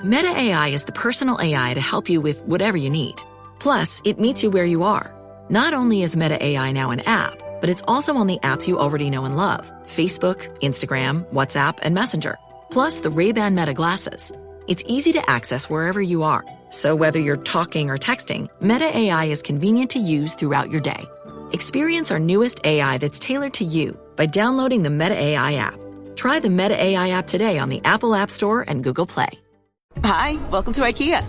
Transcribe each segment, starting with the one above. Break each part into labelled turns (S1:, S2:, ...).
S1: Meta AI is the personal AI to help you with whatever you need. Plus, it meets you where you are. Not only is Meta AI now an app, but it's also on the apps you already know and love. Facebook, Instagram, WhatsApp, and Messenger. Plus the Ray-Ban Meta glasses. It's easy to access wherever you are. So whether you're talking or texting, Meta AI is convenient to use throughout your day. Experience our newest AI that's tailored to you by downloading the Meta AI app. Try the Meta AI app today on the Apple App Store and Google Play.
S2: Hi, welcome to IKEA.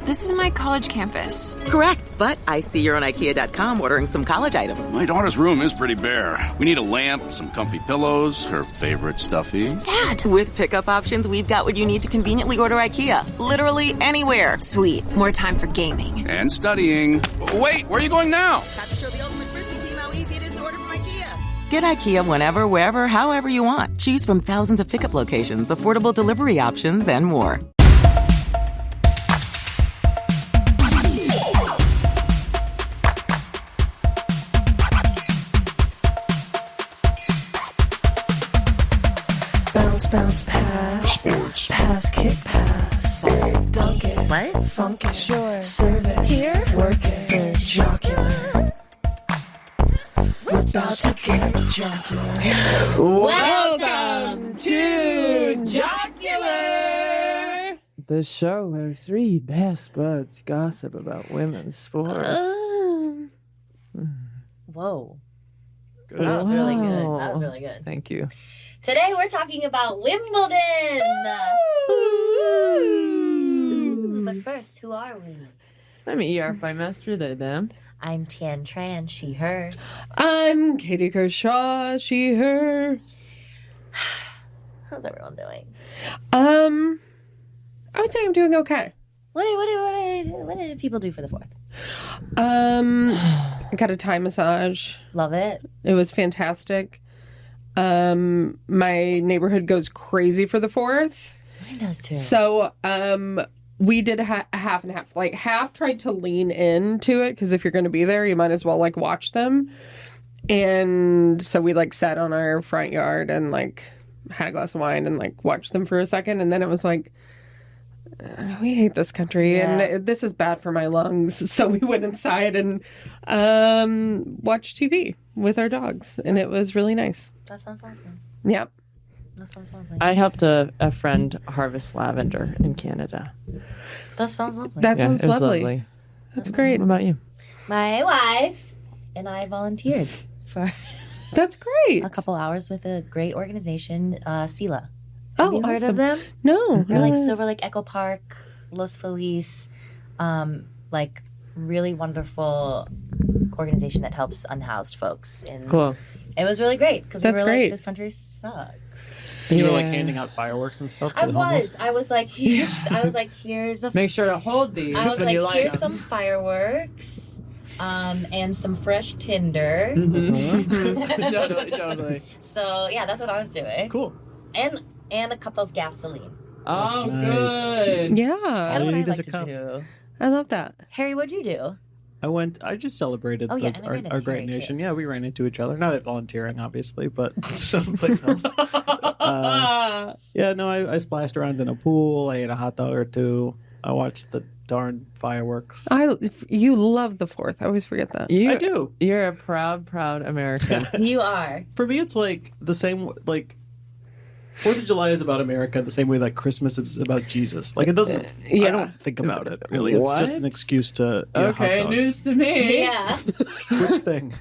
S3: This is my college campus.
S2: Correct, but I see you're on IKEA.com ordering some college items.
S4: My daughter's room is pretty bare. We need a lamp, some comfy pillows, her favorite stuffy.
S3: Dad!
S2: With pickup options, we've got what you need to conveniently order IKEA. Literally anywhere.
S3: Sweet. More time for gaming.
S4: And studying. Wait, where are you going now?
S2: Have to show the ultimate Frisbee team how easy it is to order from IKEA. Get IKEA whenever, wherever, however you want. Choose from thousands of pickup locations, affordable delivery options, and more.
S5: Bounce, pass.
S4: Sports.
S5: Pass, kick, pass. Dunk it.
S1: What?
S5: Funk it.
S3: Sure.
S5: Serve it.
S3: Here.
S5: Work it. Jocular. We're about to get jocular.
S6: Welcome to Jocular, the show where three best buds gossip about women's sports.
S7: Whoa.
S6: Good.
S7: That was really good. That was really good.
S6: Thank you.
S7: Today we're talking about Wimbledon. Ooh, but first, who are we?
S6: I'm ER Master, they, them.
S7: I'm Tian Tran, she, her.
S8: I'm Katie Kershaw, she, her.
S7: How's everyone doing?
S8: I would say I'm doing okay.
S7: What did people do for the 4th?
S8: I got a Thai massage.
S7: Love it.
S8: It was fantastic. My neighborhood goes crazy for the 4th.
S7: Mine does too.
S8: So, we did half and half. Like, half tried to lean into it, because if you're going to be there, you might as well, like, watch them. And so we, like, sat on our front yard and, like, had a glass of wine and, like, watched them for a second. And then it was like, we hate this country, and this is bad for my lungs. So we went inside and watched TV with our dogs, and it was really nice.
S7: That sounds lovely.
S8: Yep.
S7: That sounds lovely.
S6: I helped a friend harvest lavender in Canada.
S7: That sounds lovely.
S8: That sounds
S6: it was
S8: lovely. That's great.
S6: What about you?
S7: My wife and I volunteered for
S8: That's great.
S7: a couple hours with a great organization, SELA.
S8: Oh,
S7: Have you heard
S8: awesome.
S7: of them?
S8: No.
S7: They're like Silver Lake Echo Park, Los Feliz, like really wonderful organization that helps unhoused folks. And
S6: Cool.
S7: it was really great because we
S8: That's
S7: were
S8: great.
S7: like, this country sucks.
S9: You were like handing out fireworks and stuff to the homeless?
S7: I was like, here's a
S6: Make sure to hold these
S7: I was
S6: when you
S7: like,
S6: light
S7: here's
S6: them.
S7: some fireworks, and some fresh tinder.
S6: Totally.
S7: So yeah, that's what I was doing.
S9: Cool.
S7: And a cup of gasoline.
S6: Oh,
S9: nice.
S6: good.
S8: Yeah.
S7: That's kind of what I
S9: neat as
S7: like
S9: a
S7: to
S9: cup.
S7: do.
S8: I love that.
S7: Harry, what'd you do?
S9: I just celebrated
S7: Oh, yeah, and I ran into
S9: our great
S7: Harry, too.
S9: nation. Yeah, we ran into each other. Not at volunteering, obviously, but someplace else. Yeah, no, I splashed around in a pool. I ate a hot dog or two. I watched the darn fireworks.
S8: You love the 4th. I always forget that.
S9: I do.
S6: You're a proud American.
S7: You are.
S9: For me, it's like the same, like, 4th of July is about America the same way like Christmas is about Jesus. Like, it doesn't, I don't think about it, really. It's just an excuse to eat a hot
S6: Okay,
S9: dog.
S6: news to me.
S7: Yeah.
S9: Which thing?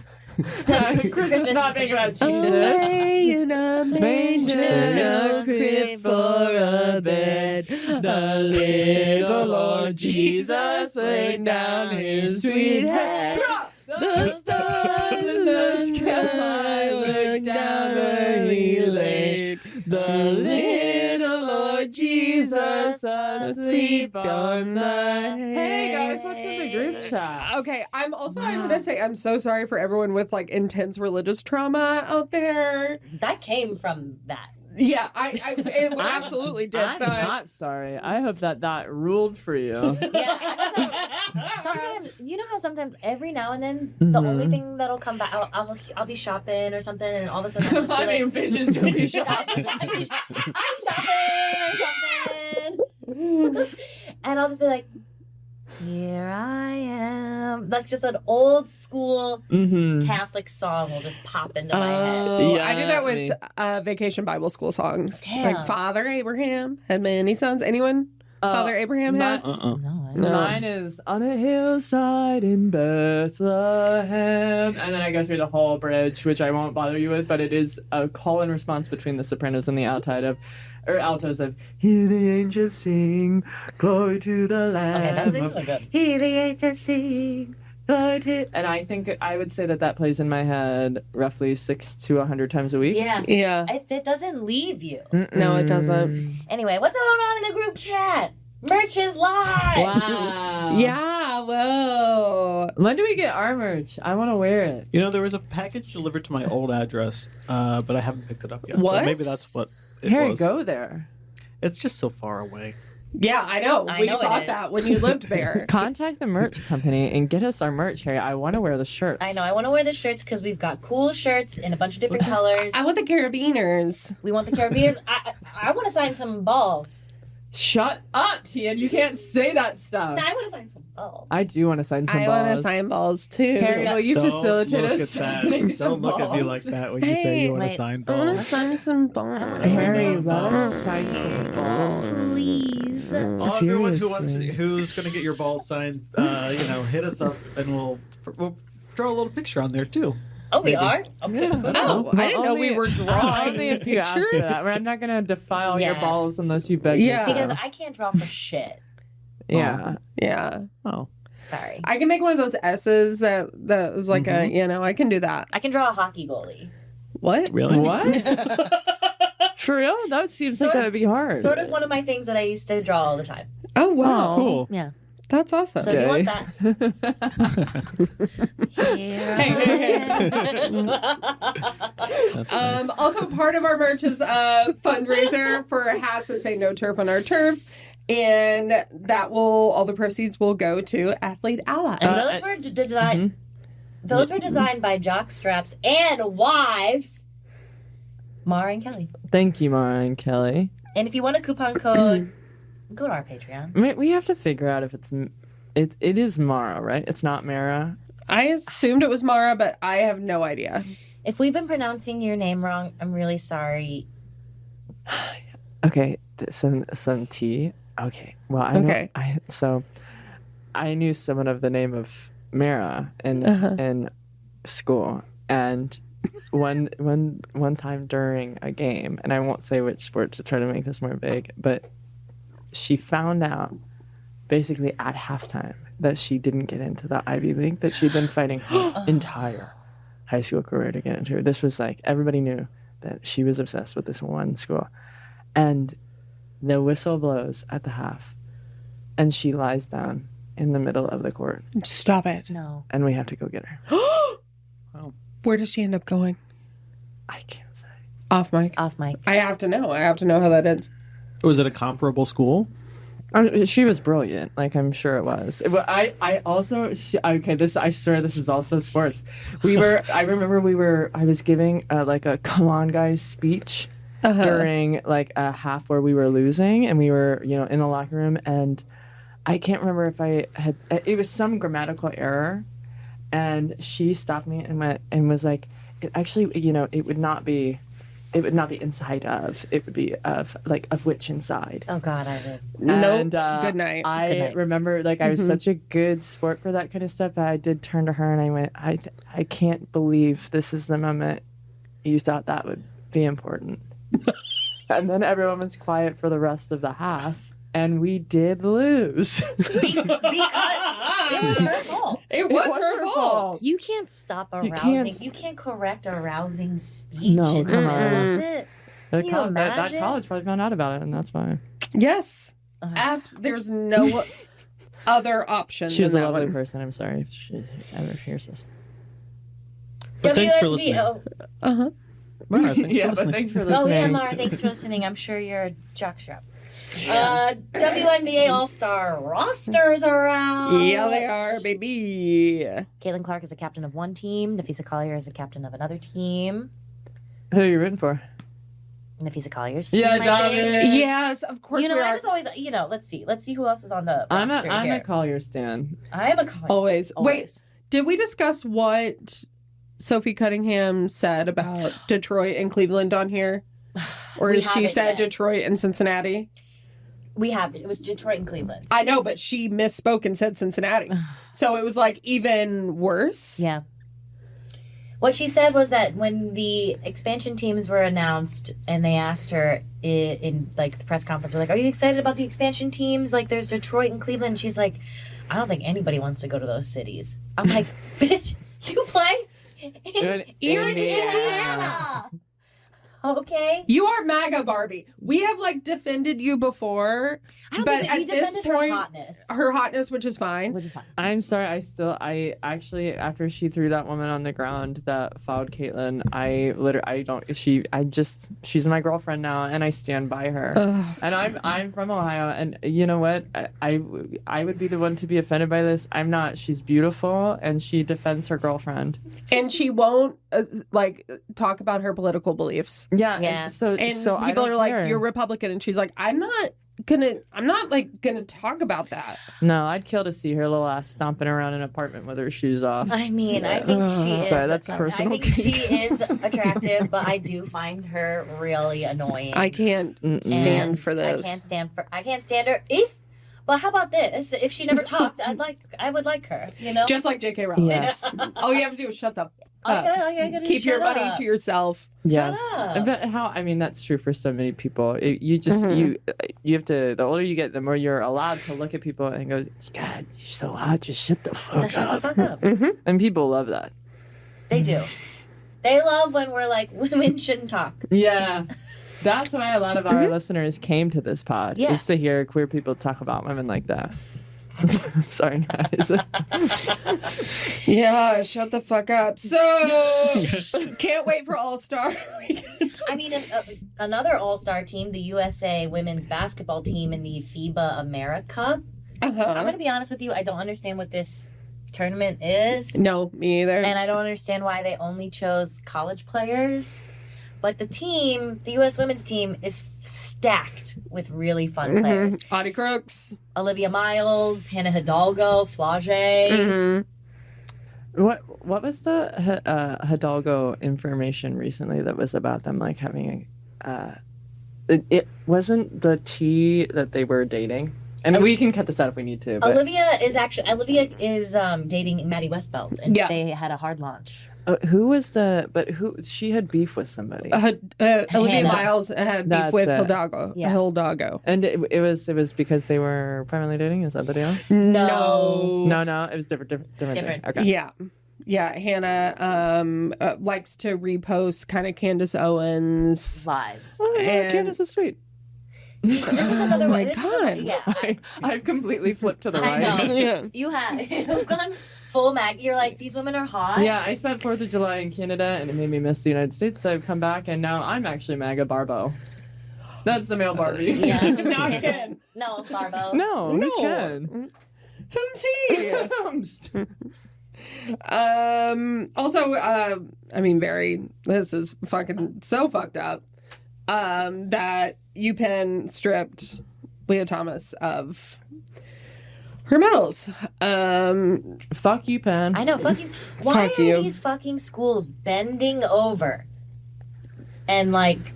S6: Christmas not big about Jesus.
S8: Lay in a manger,
S6: Manger,
S8: a crib for a bed.
S6: The little Lord Jesus laid down his sweet head.
S8: The stars in the sky look down where he lay.
S6: The little Lord Jesus asleep on the hay. Hey guys, what's in the group chat?
S8: Okay, I'm gonna say I'm so sorry for everyone with like intense religious trauma out there.
S7: That came from that.
S8: Yeah, it absolutely did.
S6: I'm not sorry. I hope that ruled for you.
S7: Yeah. Sometimes, you know how sometimes every now and then the only thing that'll come back, I'll be shopping or something, and all of a sudden I'll just be
S6: I mean,
S7: like,
S6: bitches do be shopping.
S7: I'll be shopping or something. And I'll just be like, here I am. Like just an old school Catholic song will just pop into my head.
S8: I do that with Vacation Bible School songs.
S7: Damn.
S8: Like Father Abraham had many sons. Anyone? Father Abraham had?
S6: No. Mine is on a hillside in Bethlehem. And then I go through the whole bridge, which I won't bother you with, but it is a call and response between the sopranos and the altos of hear the angels sing, glory to the Lamb.
S7: Okay, that's so good.
S6: Hear the angels sing, glory to... And I think I would say that plays in my head roughly 600 to 100 times a week.
S7: Yeah. It doesn't leave you.
S8: No, it doesn't.
S7: Anyway, what's going on in the group chat? Merch is live.
S6: Wow.
S8: Yeah, whoa.
S6: When do we get our merch? I want to wear it.
S9: You know, there was a package delivered to my old address, but I haven't picked it up yet.
S8: What?
S9: So maybe that's what it
S6: Harry,
S9: was.
S6: go there.
S9: It's just so far away.
S8: Yeah, I know.
S7: I
S8: We
S7: know it
S8: thought
S7: is.
S8: that when you lived there.
S6: Contact the merch company and get us our merch, Harry. I want to wear the shirts.
S7: I know. I want to wear the shirts because we've got cool shirts in a bunch of different colors.
S8: I want the carabiners.
S7: We want the carabiners. I want to sign some balls.
S6: Shut up, Tian. You can't say that stuff.
S7: I want to sign some balls.
S6: I do want to sign some
S8: I
S6: balls.
S8: want to sign balls too.
S6: Harry, will you
S9: Don't
S6: facilitate
S9: look
S6: us?
S9: at that.
S6: signing
S9: Don't
S6: some
S9: look at me
S6: balls?
S9: like that when you say you want to
S7: wait.
S9: sign
S8: I want to
S9: balls.
S8: sign some balls.
S6: Harry, let us sign some balls.
S7: Please.
S9: Everyone
S6: Seriously.
S9: who's going to get your balls signed, hit us up and we'll draw a little picture on there too.
S7: Oh, we are? Okay.
S8: Oh, I didn't know we were drawing
S6: Only if you ask for
S8: pictures.
S6: that. I'm not going to defile your
S7: Yeah.
S6: balls unless you beg
S8: Yeah.
S6: me to.
S7: Because I can't draw for shit.
S6: Yeah.
S8: Yeah.
S9: Oh.
S7: Sorry.
S8: I can make one of those S's that is like a, I can do that.
S7: I can draw a hockey goalie.
S8: What?
S9: Really?
S6: What? For real? That seems like that would be hard.
S7: Sort of one of my things that I used to draw all the time.
S8: Oh, wow.
S9: Cool.
S7: Yeah.
S8: That's awesome.
S7: So if you want that. Here I am.
S8: Also, part of our merch is a fundraiser for hats that say "No Turf on Our Turf," and all the proceeds will go to Athlete Ally.
S7: And those were designed. Those were designed by jockstraps and wives, Mara and Kelly.
S6: Thank you, Mara and Kelly.
S7: And if you want a coupon code, go to our Patreon.
S6: I mean, we have to figure out if it is Mara, right? It's not Mara.
S8: I assumed it was Mara, but I have no idea.
S7: If we've been pronouncing your name wrong, I'm really sorry.
S6: Okay, some T. Okay, well, I knew someone of the name of Mara in school, and one time during a game, and I won't say which sport to try to make this more vague, but she found out basically at halftime that she didn't get into the Ivy League that she'd been fighting her entire high school career to get into. This was like, everybody knew that she was obsessed with this one school. And the whistle blows at the half, and she lies down in the middle of the court.
S8: Stop it.
S7: No.
S6: And we have to go get her.
S8: Where does she end up going?
S6: I can't say.
S8: Off mic.
S7: Off mic.
S8: I have to know. I have to know how that ends.
S9: Was it a comparable school?
S6: She was brilliant. Like, I'm sure it was. But I swear this is also sports. I was giving like a come on guys speech during like a half where we were losing, and we were, in the locker room, and I can't remember if it was some grammatical error, and she stopped me and was like, it actually, it would not be inside of, it would be of which inside.
S7: Oh God, I would.
S6: And,
S8: Good night.
S6: I remember, like, I was such a good sport for that kind of stuff that I did turn to her and I went, I can't believe this is the moment you thought that would be important. And then everyone was quiet for the rest of the half, and we did lose.
S7: Because it was her fault.
S8: It was her fault.
S7: You can't stop a
S6: can't
S7: You can't correct a rousing speech.
S6: No,
S7: in the
S6: come
S7: middle
S6: on.
S7: of it.
S6: That
S7: Can you imagine?
S6: college probably found out about it, and that's why.
S8: Yes. There's no other option.
S6: She was a
S8: than that
S6: lovely
S8: one.
S6: person. I'm sorry if she ever hears this.
S9: But thanks for
S7: WNBA
S9: listening.
S8: Uh-huh.
S9: Mara, thanks
S6: Yeah,
S9: for
S6: but
S9: listening.
S6: thanks for
S7: Oh
S6: listening.
S7: yeah, Mara, thanks for listening. I'm sure you're a jockstrap. WNBA All-Star rosters are out.
S8: Yeah, they are, baby.
S7: Caitlin Clark is the captain of one team. Nafisa Collier is the captain of another team.
S6: Who are you rooting for?
S7: And if he's a Colliers,
S6: Yeah, David.
S8: Yes, of course.
S7: You know,
S8: we
S7: I
S8: are.
S7: just always, let's see who else is on the roster
S6: I'm
S7: here.
S6: a Collier stan.
S7: I'm a Colliers.
S8: Always.
S7: Always.
S8: Wait, did we discuss what Sophie Cunningham said about Detroit and Cleveland on here? Or she said Detroit and Cincinnati?
S7: We have it. It was Detroit and Cleveland.
S8: I know, but she misspoke and said Cincinnati. So it was like even worse.
S7: Yeah. What she said was that when the expansion teams were announced and they asked her in like the press conference, they're like, "Are you excited about the expansion teams? Like there's Detroit and Cleveland." And she's like, "I don't think anybody wants to go to those cities." I'm like, "Bitch, you play in Indiana." Okay.
S8: You are MAGA Barbie. We have like defended you before,
S7: I don't
S8: but
S7: think that we
S8: at this
S7: defended
S8: point,
S7: her
S8: hotness, which is fine.
S6: I'm sorry. I actually, after she threw that woman on the ground that fouled Caitlyn, she's my girlfriend now, and I stand by her. And I'm from Ohio, and you know what? I would be the one to be offended by this. I'm not. She's beautiful, and she defends her girlfriend,
S8: and she won't talk about her political beliefs.
S6: Yeah. So
S8: people are like, "You're Republican," and she's like, I'm not gonna talk about that.
S6: No, I'd kill to see her little ass stomping around an apartment with her shoes off.
S7: I mean, I think she is.
S6: Sorry, that's personal.
S7: I think she is attractive, but I do find her really annoying.
S8: I can't stand for this.
S7: I can't stand her. But how about this? If she never talked, I would like her. You know,
S8: just like J.K. Rowling.
S6: Yes.
S8: All you have to do is shut up.
S7: I gotta
S8: Keep your money to yourself.
S6: Yes, but that's true for so many people. You have to. The older you get, the more you're allowed to look at people and go, "God, you're so hot. Just shut the fuck up."
S7: Shut the fuck up.
S6: And people love that.
S7: They do. They love when we're like, women shouldn't talk.
S6: Yeah. That's why a lot of our listeners came to this pod, is to hear queer people talk about women like that. Sorry, guys.
S8: Yeah, shut the fuck up. So, can't wait for All-Star.
S7: I mean, another All-Star team, the USA women's basketball team in the FIBA America. I'm going to be honest with you. I don't understand what this tournament is.
S8: No, me either.
S7: And I don't understand why they only chose college players. But the team, the U.S. women's team, is stacked with really fun players.
S8: Audie Crooks.
S7: Olivia Miles, Hannah Hidalgo, Flage.
S6: What was the Hidalgo information recently that was about them like having it wasn't the tea that they were dating? And we can cut this out if we need to. But...
S7: Olivia is dating Maddie Westbelt, and they had a hard launch.
S6: Who she had beef with somebody.
S8: Olivia Miles had beef with Hidalgo.
S7: Yeah.
S8: Hidalgo.
S6: And it was because they were primarily dating? Is that the deal?
S8: No.
S6: No. It was different. Okay.
S8: Yeah. Hannah likes to repost kind of Candace Owens
S7: vibes.
S6: Oh, yeah, Candace is sweet.
S7: See, this is another one.
S8: My God.
S6: I've completely flipped to the right.
S7: I know. You've gone full mag. You're like, these women are hot.
S6: Yeah, I spent 4th of July in Canada, and it made me miss the United States, so I've come back, and now I'm actually MAGA Barbo. That's the male Barbie.
S7: Yeah.
S8: Not Ken.
S7: No, Barbo.
S6: No, who's Ken?
S8: Whom's he? Also, this is fucking so fucked up, that UPenn stripped Leah Thomas of her medals.
S6: Fuck UPenn.
S7: I know, fuck you. Why are these fucking schools bending over and like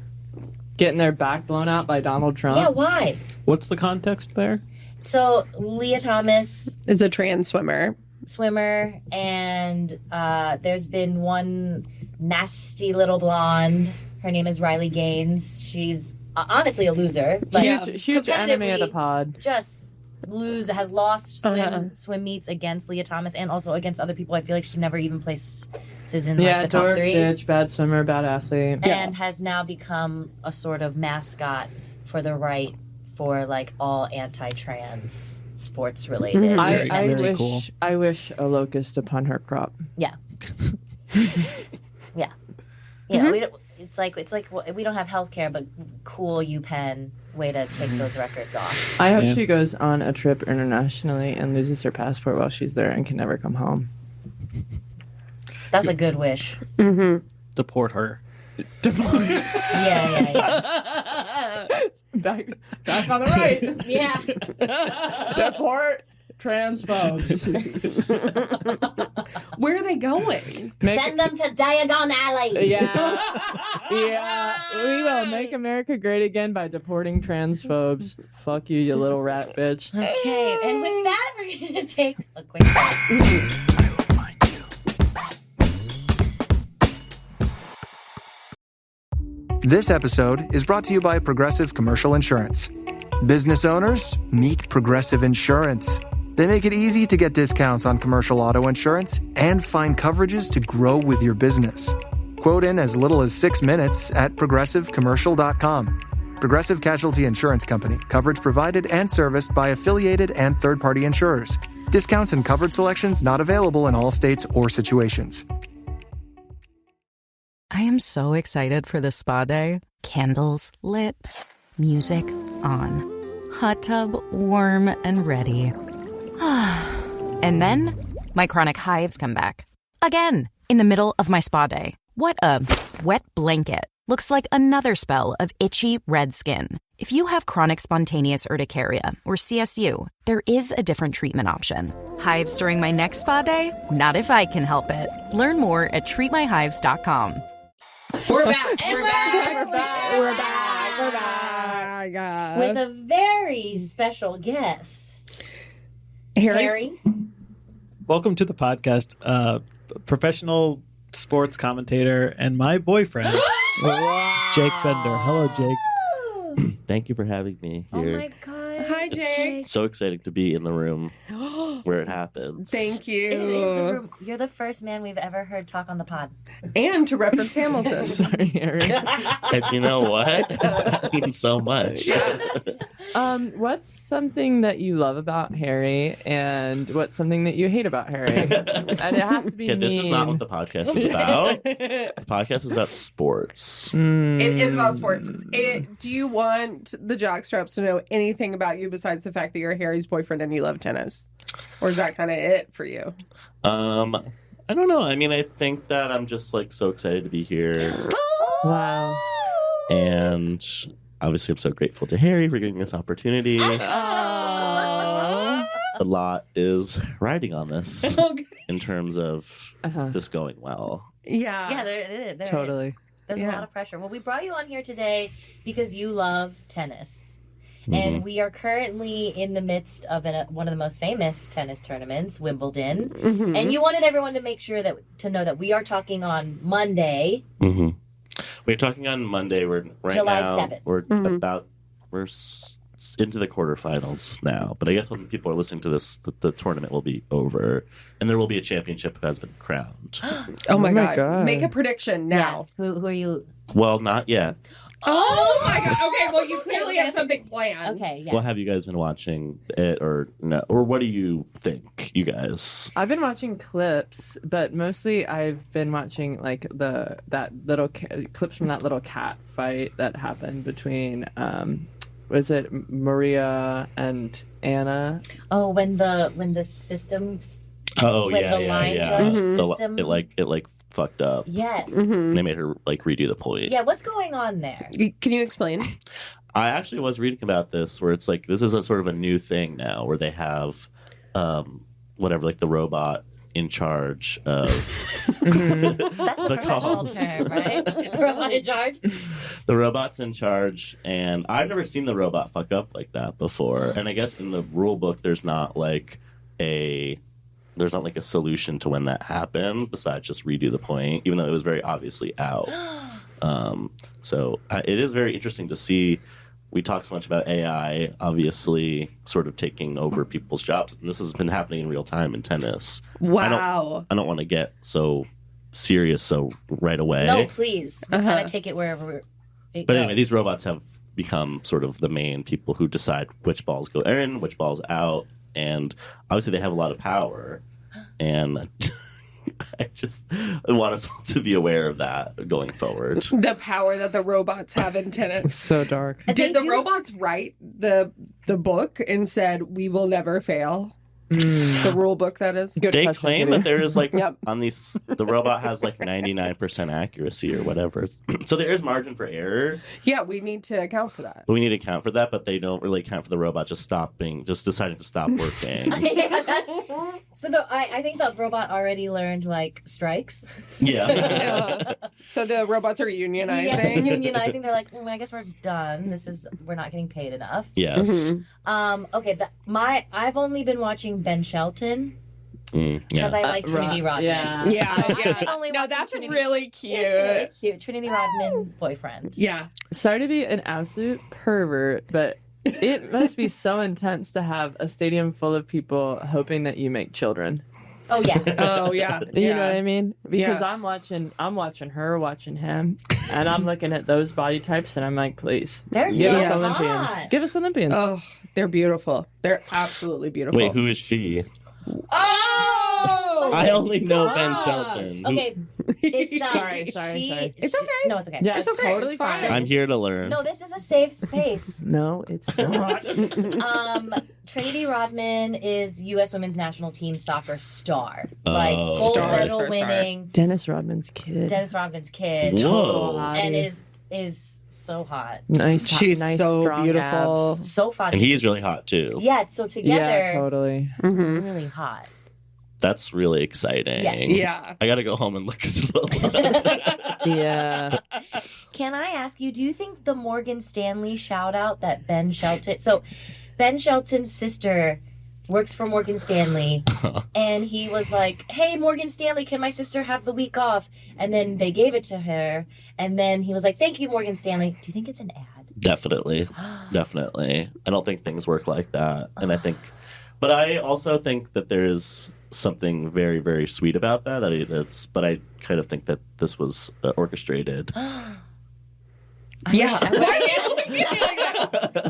S6: getting their back blown out by Donald Trump?
S7: Yeah, why?
S9: What's the context there?
S7: So Leah Thomas
S8: is a trans swimmer,
S7: and there's been one nasty little blonde. Her name is Riley Gaines. She's honestly a loser.
S6: Huge enemy of the pod.
S7: Just has lost swim meets against Leah Thomas and also against other people. I feel like she never even places in the top 3.
S6: Bitch, bad swimmer, bad athlete.
S7: And has now become a sort of mascot for the right for like all anti-trans sports related.
S6: I wish a locust upon her crop.
S7: Yeah. Yeah. You know, it's like we don't have healthcare, but cool UPenn way to take those records off.
S6: I hope she goes on a trip internationally and loses her passport while she's there and can never come home.
S7: That's a good wish.
S9: Deport her.
S7: Yeah.
S6: Back on the right.
S7: Yeah.
S6: Deport transphobes.
S8: Where are they going?
S7: Send them to Diagon Alley.
S6: Yeah. Yeah. We will make America great again by deporting transphobes. Fuck you, you little rat bitch.
S7: Okay, and with that, we're going to take a quick break.
S10: This episode is brought to you by Progressive Commercial Insurance. Business owners, meet Progressive Insurance. They make it easy to get discounts on commercial auto insurance and find coverages to grow with your business. Quote in as little as 6 minutes at progressivecommercial.com. Progressive Casualty Insurance Company. Coverage provided and serviced by affiliated and third-party insurers. Discounts and coverage selections not available in all states or situations.
S2: I am so excited for this spa day. Candles lit, music on, hot tub warm and ready. And then my chronic hives come back. Again, in the middle of my spa day. What a wet blanket. Looks like another spell of itchy red skin. If you have chronic spontaneous urticaria or CSU, there is a different treatment option. Hives during my next spa day? Not if I can help it. Learn more at treatmyhives.com.
S8: We're back. We're back.
S7: With a very special guest. Harry.
S9: Welcome to the podcast. Professional sports commentator and my boyfriend, Jake Bender. Hello, Jake.
S11: Thank you for having me here.
S7: Oh my God.
S8: Hi, Jake.
S11: It's so exciting to be in the room where it happens.
S8: Thank you.
S7: It is the room. You're the first man we've ever heard talk on the pod.
S8: And to reference Hamilton.
S6: Sorry, Harry.
S11: And you know what? It means so much.
S6: What's something that you love about Harry, and what's something that you hate about Harry? And it has to be mean.
S11: This is not what the podcast is about. The podcast is about sports.
S8: It is about sports. Do you want the jockstraps to know anything about you besides the fact that you're Harry's boyfriend and you love tennis? Or is that kind of it for you?
S11: I don't know. I mean, I think that I'm just like so excited to be here.
S6: Wow.
S11: And obviously I'm so grateful to Harry for giving this opportunity. A lot is riding on this in terms of this going well.
S7: Yeah, there
S6: Totally.
S7: is. There's a lot of pressure. Well, we brought you on here today because you love tennis. And we are currently in the midst of one of the most famous tennis tournaments, Wimbledon. And you wanted everyone to make sure to know that we are talking on Monday.
S11: We're talking on Monday. We're right
S7: July
S11: now.
S7: 7th.
S11: We're into the quarterfinals now. But I guess when people are listening to this, the tournament will be over, and there will be a championship who has been crowned.
S8: Oh my God! Make a prediction now.
S7: Yeah. Who are you?
S11: Well, not yet.
S8: Oh my God! Okay, well you clearly have something planned.
S7: Okay, yeah.
S11: Well, have you guys been watching it or no? Or what do you think, you guys?
S6: I've been watching clips, but mostly I've been watching like clips from that little cat fight that happened between was it Maria and Anna?
S7: Oh, when the system.
S11: Oh
S7: when
S11: yeah,
S7: the line
S11: yeah.
S7: judge
S11: So
S7: system.
S11: it fucked up.
S7: Yes.
S11: They made her like redo the point.
S7: Yeah, what's going on there?
S8: Can you explain?
S11: I actually was reading about this where it's like this is a sort of a new thing now where they have the robot in charge of
S7: That's the professional term, right? Robot in charge?
S11: The robot's in charge, and I've never seen the robot fuck up like that before. And I guess in the rule book there's not like a solution to when that happened besides just redo the point, even though it was very obviously out. So it is very interesting to see. We talk so much about AI, obviously, sort of taking over people's jobs, and this has been happening in real time in tennis.
S8: Wow!
S11: I don't want to get so serious so right away.
S7: No, please. We'll kind of take it wherever it goes.
S11: Anyway, these robots have become sort of the main people who decide which balls go in, which balls out. And obviously they have a lot of power, and I just want us all to be aware of that going forward.
S8: The power that the robots have in tennis.
S6: So dark.
S8: Did the robots write the book and said, "We will never fail"? The rule book, that is.
S6: Good
S11: They
S6: question,
S11: claim
S6: Kitty.
S11: that there is like
S8: Yep.
S11: on these, the robot has like 99% accuracy or whatever. So there is margin for error.
S8: Yeah, we need to account for that.
S11: But we need to account for that, but they don't really account for the robot just deciding to stop working.
S7: Yeah, that's so. I think the robot already learned like strikes.
S11: Yeah.
S8: So the robots are unionizing.
S7: Yeah, unionizing. They're like, I guess we're done. We're not getting paid enough.
S11: Yes.
S7: Okay. I've only been watching Ben Shelton because I like Trinity Rodman.
S8: Yeah.
S7: I've been only
S8: No,
S7: watching
S8: that's
S7: Trinity.
S8: really cute.
S7: It's really cute. Trinity Rodman's boyfriend.
S8: Yeah.
S6: Sorry to be an absolute pervert, but it must be so intense to have a stadium full of people hoping that you make children.
S7: Oh yeah.
S8: Oh yeah.
S6: You know what I mean? Because
S8: Yeah.
S6: I'm watching her, watching him, and I'm looking at those body types, and I'm like, please,
S7: They're
S6: give
S7: so
S6: us
S7: hot.
S6: Olympians. Give us Olympians.
S8: Oh, they're beautiful. They're absolutely beautiful.
S11: Wait, who is she?
S8: Oh!
S11: I only know Ben Shelton. Who-
S7: Okay. It's
S6: Sorry.
S8: It's okay.
S7: No, it's okay.
S6: Yeah,
S8: It's okay.
S6: totally
S8: It's fine.
S6: fine.
S11: I'm here to learn.
S7: No, this is a safe space.
S6: No, it's not.
S7: Trinity Rodman is U.S. Women's National Team soccer star. Like
S11: Oh.
S7: gold
S8: Star.
S7: medal winning.
S6: Dennis Rodman's kid.
S7: Dennis Rodman's kid.
S11: Whoa.
S7: And is so hot.
S6: Nice.
S8: She's
S6: nice,
S8: so
S6: strong
S8: beautiful.
S6: abs.
S7: So funny.
S11: And he's really hot too.
S7: Yeah, so together,
S6: Yeah, totally.
S7: really hot.
S11: That's really exciting.
S7: Yes.
S8: Yeah.
S11: I gotta go home and look slow.
S6: Yeah.
S7: Can I ask you, do you think the Morgan Stanley shout out that Ben Shelton... So, Ben Shelton's sister works for Morgan Stanley, and he was like, hey, Morgan Stanley, can my sister have the week off? And then they gave it to her, and then he was like, thank you, Morgan Stanley. Do you think it's an ad?
S11: Definitely. Definitely. I don't think things work like that. And but I also think that there's something very, very sweet about that. But I kind of think that this was orchestrated.
S8: Yeah.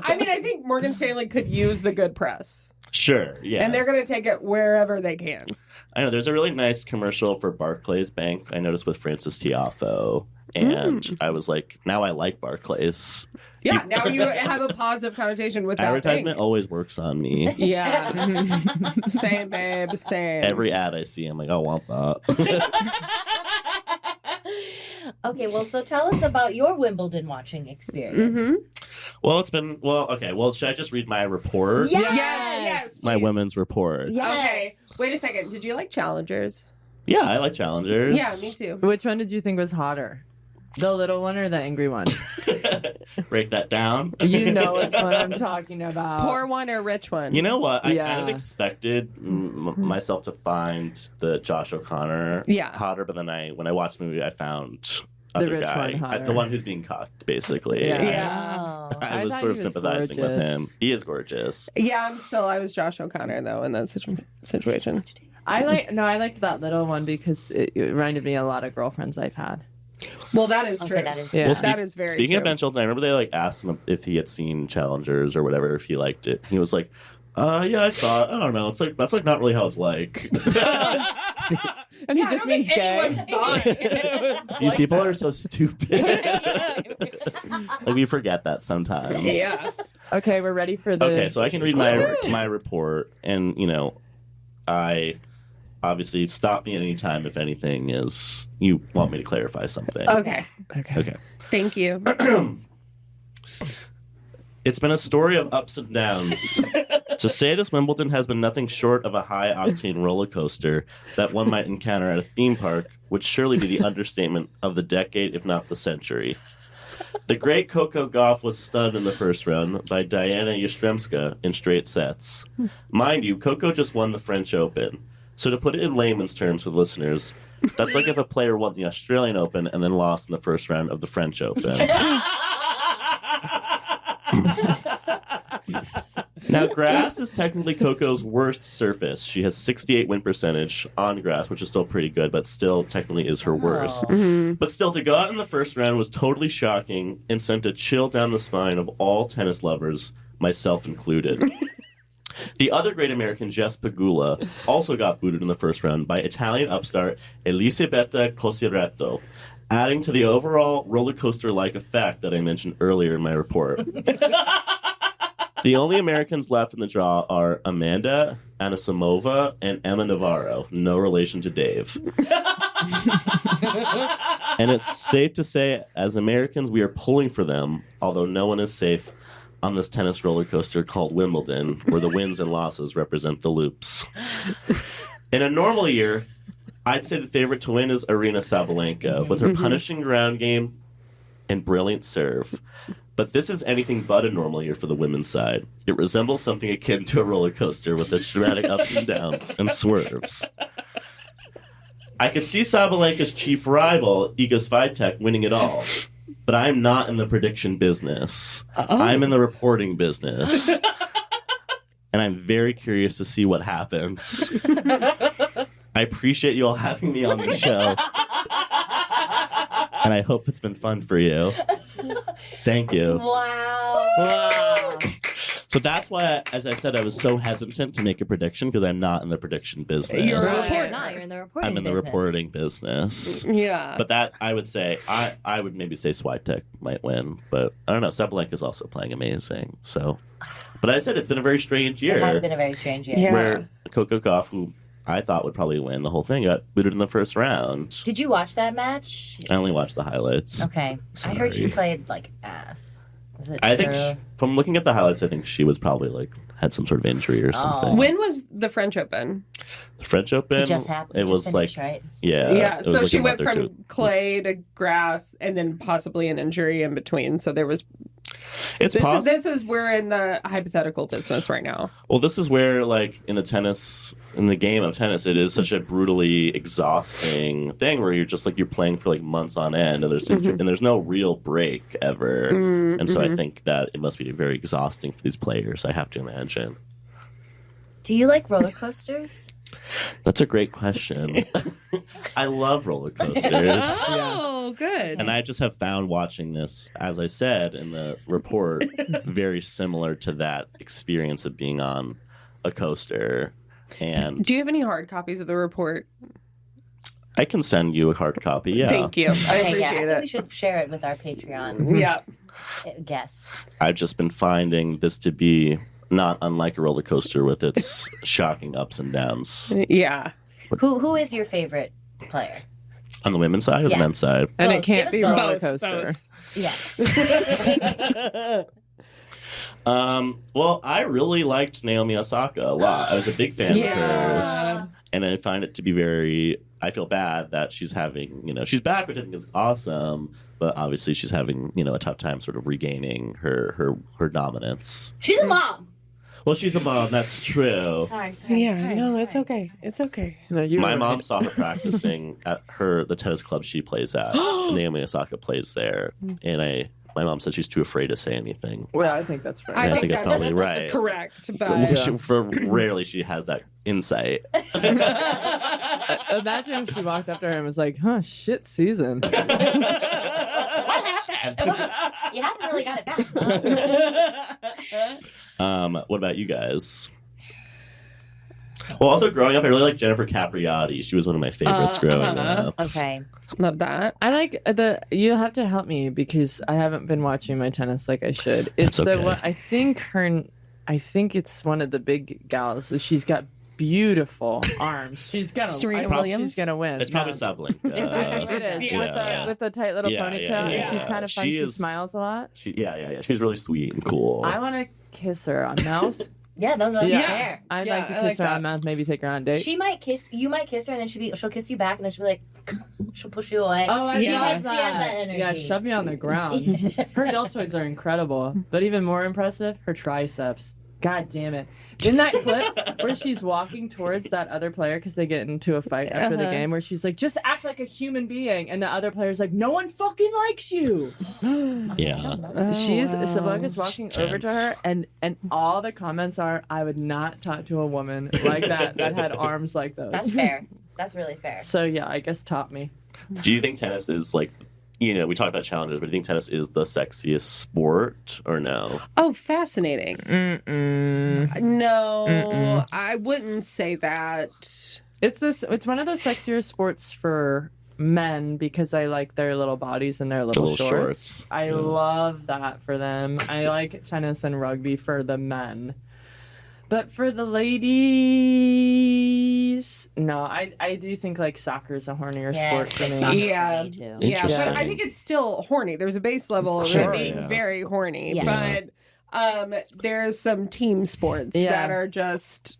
S8: I mean, I think Morgan Stanley could use the good press.
S11: Sure, yeah.
S8: And they're going to take it wherever they can.
S11: I know. There's a really nice commercial for Barclays Bank I noticed with Francis Tiafoe. And I was like, now I like Barclays.
S8: Yeah, now you have a positive connotation with that
S11: Advertisement
S8: bank.
S11: always works on me.
S8: Yeah. Same, babe. Same.
S11: Every ad I see, I'm like, I want that.
S7: Okay, well, so tell us about your Wimbledon watching experience.
S11: Well, okay. Well, should I just read my report?
S8: Yes.
S11: My women's report.
S7: Yes.
S8: Okay. Wait a second. Did you like Challengers?
S11: Yeah, I like Challengers.
S8: Yeah, me too.
S6: Which one did you think was hotter? The little one or the angry one?
S11: Break that down.
S6: You know which one I'm talking about.
S8: Poor one or rich one?
S11: You know what? I kind of
S6: Yeah.
S11: expected myself to find the Josh O'Connor hotter, but then when I watched the movie, I found other
S6: rich
S11: guy,
S6: one hotter.
S11: the one who's being cucked, basically.
S6: Yeah.
S11: I was
S6: thought
S11: sort of
S6: he was
S11: sympathizing with him.
S6: gorgeous.
S11: He is gorgeous.
S8: Yeah, I was Josh O'Connor, though, in that situation.
S6: I liked that little one because it reminded me a lot of girlfriends I've had.
S8: Well, that is true.
S7: That is
S6: Yeah.
S8: That is very
S11: Speaking
S8: true.
S11: of Ben Shelton, I remember they asked him if he had seen Challengers or whatever, if he liked it. He was like, yeah, I saw it. I don't know. It's like that's not really how it's like.
S6: And he just means gay.
S11: These people are so stupid. Like we forget that sometimes.
S8: Yeah.
S6: Okay, we're ready for the.
S11: Okay, so I can read my report, and I obviously stop me at any time if anything is you want me to clarify something.
S8: Okay.
S11: Okay.
S8: Thank you.
S11: It's been a story of ups and downs. To say this Wimbledon has been nothing short of a high-octane roller coaster that one might encounter at a theme park would surely be the understatement of the decade, if not the century. The great Coco Gauff was stunned in the first round by Diana Yastremska in straight sets. Mind you, Coco just won the French Open. So to put it in layman's terms with listeners, that's like if a player won the Australian Open and then lost in the first round of the French Open. Now, grass is technically Coco's worst surface. She has 68 win percentage on grass, which is still pretty good, but still technically is her worst. But still, to go out in the first round was totally shocking and sent a chill down the spine of all tennis lovers, myself included. The other great American, Jess Pegula, also got booted in the first round by Italian upstart Elisabetta Cosiretto, adding to the overall roller coaster-like effect that I mentioned earlier in my report. The only Americans left in the draw are Amanda Anisimova and Emma Navarro. No relation to Dave. And it's safe to say, as Americans, we are pulling for them, although no one is safe on this tennis roller coaster called Wimbledon, where the wins and losses represent the loops. In a normal year, I'd say the favorite to win is Aryna Sabalenka, with her punishing ground game and brilliant serve. But this is anything but a normal year for the women's side. It resembles something akin to a roller coaster with its dramatic ups and downs and swerves. I could see Sabalenka's chief rival, Iga Swiatek, winning it all. But I'm not in the prediction business. I'm in the reporting business. And I'm very curious to see what happens. I appreciate you all having me on the show. And I hope it's been fun for you. Thank you.
S7: Wow.
S11: So that's why, as I said, I was so hesitant to make a prediction because I'm not in the prediction business.
S7: You're not. You're in the reporting
S11: I'm in the
S7: business.
S11: reporting business.
S8: Yeah.
S11: But that, I would say, I would maybe say Swiatek might win. But I don't know. Sabalenka's also playing amazing. So, but I said it's been a very strange year.
S7: It has been a very strange year.
S8: Yeah.
S11: Where Coco Gauff, who I thought would probably win the whole thing, got booted in the first round.
S7: Did you watch that match?
S11: I only watched the highlights.
S7: Okay.
S11: Sorry.
S7: I heard she played like ass. Was it
S11: I
S7: true?
S11: think from looking at the highlights, I think she was probably like had some sort of injury or something.
S8: When was the French Open?
S11: The French Open,
S7: It just happened.
S11: It was
S7: finished,
S11: like
S7: right?
S8: Yeah,
S11: it was
S8: so
S11: like
S8: she
S11: a
S8: went
S11: month or
S8: from
S11: two.
S8: clay to grass and then possibly an injury in between. So there was.
S11: It's possible.
S8: This is we're in the hypothetical business right now.
S11: Well, this is where, like, in the game of tennis, it is such a brutally exhausting thing where you're just like you're playing for like months on end, and there's no real break ever, and so I think that it must be very exhausting for these players. I have to imagine.
S7: Do you like roller coasters?
S11: That's a great question. I love roller coasters.
S8: Oh, good.
S11: And I just have found watching this, as I said in the report, very similar to that experience of being on a coaster. And
S8: do you have any hard copies of the report?
S11: I can send you a hard copy, yeah.
S8: Thank you. I appreciate
S7: I think
S8: it.
S7: we should share it with our Patreon
S8: Yeah.
S7: guests.
S11: I've just been finding this to be not unlike a roller coaster with its shocking ups and downs.
S8: Yeah.
S7: Who is your favorite player?
S11: On the women's side or the
S7: Yeah.
S11: men's side?
S6: And
S7: Well,
S6: it can't be
S7: give us
S6: roller
S8: both.
S6: coaster.
S7: Yeah.
S11: Well, I really liked Naomi Osaka a lot. I was a big fan of
S8: Yeah.
S11: hers. And I find it to be very... I feel bad that she's having... she's back, which I think is awesome. But obviously she's having, a tough time sort of regaining her dominance.
S7: She's a mom.
S11: Well, she's a mom. That's true.
S7: Sorry.
S8: Yeah. No,
S7: sorry.
S8: it's okay. It's okay.
S6: No, you
S11: My
S6: were
S11: mom
S6: right.
S11: saw her practicing at the tennis club she plays at. Naomi Osaka plays there. And my mom said she's too afraid to say anything.
S6: Well, I think that's right.
S11: I think that's probably right.
S8: Correct. But
S11: Rarely she has that insight.
S6: Imagine if she walked up to her and was like, "Huh, shit season."
S7: What happened? You haven't really got it back. Huh?
S11: What about you guys? Well, also growing up, I really liked Jennifer Capriati. She was one of my favorites growing up.
S7: Okay.
S8: love that.
S6: I like you have to help me because I haven't been watching my tennis like I should. It's
S11: That's okay.
S6: the one I think it's one of the big gals. She's got beautiful arms. She's gonna
S8: Serena
S6: I think
S8: Williams?
S6: She's gonna win.
S11: It's probably
S6: No.
S11: Sabalenka.
S6: It is
S11: Yeah.
S6: with the tight little
S11: Yeah,
S6: ponytail.
S11: yeah,
S6: And
S11: yeah.
S6: she's kind of fun.
S11: She
S6: She
S11: is-
S6: smiles a lot.
S11: Yeah. She's really sweet and cool.
S6: I want to kiss her on mouth.
S7: Yeah, no,
S6: Yeah.
S7: fair.
S6: I'd
S8: Yeah,
S6: like to
S8: I
S6: kiss
S8: like
S6: her on
S8: that.
S6: mouth. Maybe take her on a date.
S7: You might kiss her, and then she'll kiss you back, and then she'll be like, she'll push you away.
S6: Oh, I
S7: she
S6: love
S7: has
S6: that.
S7: that energy.
S6: Yeah, shove me on the ground. Her deltoids are incredible, but even more impressive, her triceps. God damn it. In that clip where she's walking towards that other player because they get into a fight after the game where she's like, just act like a human being. And the other player's like, no one fucking likes you.
S11: Yeah.
S6: Sabalenka's walking over to her and all the comments are, I would not talk to a woman like that had arms like those.
S7: That's fair. That's really fair.
S6: So yeah, I guess top me.
S11: Do you think tennis is like, we talked about challenges, but do you think tennis is the sexiest sport or no?
S8: Oh, fascinating. No, I wouldn't say that.
S6: It's one of those sexier sports for men because I like their little bodies and their little shorts. I love that for them. I like tennis and rugby for the men. But for the ladies, no, I do think like soccer is a hornier sport for me.
S8: Yeah,
S7: me too.
S8: Yeah, but I think it's still horny. There's a base level of it being very horny, but there's some team sports that are just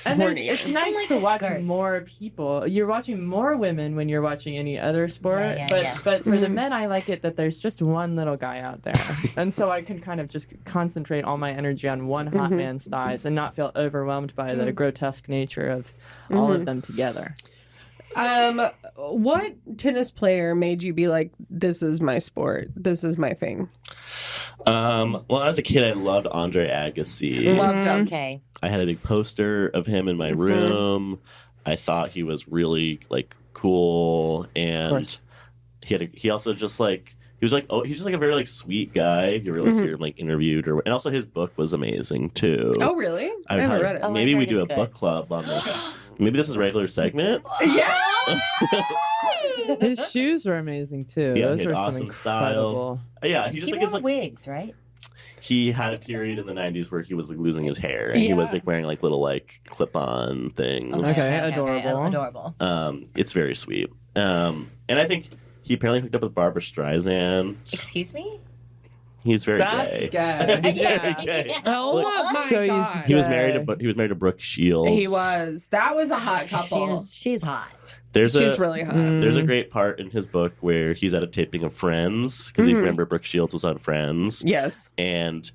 S6: and
S8: horny.
S6: It's nice to watch more people. You're watching more women when you're watching any other sport, but for the men, I like it that there's just one little guy out there, and so I can kind of just concentrate all my energy on one hot man's thighs and not feel overwhelmed by the grotesque nature of all of them together.
S8: What tennis player made you be like, this is my sport, this is my thing?
S11: Well, as a kid, I loved Andre Agassi.
S8: Loved him.
S7: Okay.
S11: I had a big poster of him in my room. I thought he was really like cool, and he also just like he's just like a very like sweet guy. You really hear him like interviewed, and also his book was amazing too.
S8: Oh, really? I haven't read it.
S11: Maybe we do a book club on this. Maybe this is a regular segment.
S8: Yeah.
S6: His shoes were amazing too.
S11: Yeah,
S6: those
S11: he
S6: were
S11: had
S6: some
S11: awesome
S6: incredible.
S11: style. Yeah, he just
S7: He
S11: like is
S7: wore
S11: like
S7: wigs, right?
S11: he had a period in the 90s where he was like losing his hair, and he was like wearing like little like clip-on things.
S6: Okay, adorable.
S7: Adorable.
S11: It's very sweet. And I think he apparently hooked up with Barbara Streisand.
S7: Excuse me?
S11: He's very
S6: That's
S11: gay.
S6: gay.
S11: He's very gay.
S8: Oh my
S6: So
S8: god.
S11: He was married to Brooke Shields.
S8: He was. That was a hot couple.
S7: She's hot.
S8: She's really hot.
S11: There's a great part in his book where he's at a taping of Friends, because if you remember, Brooke Shields was on Friends.
S8: Yes.
S11: And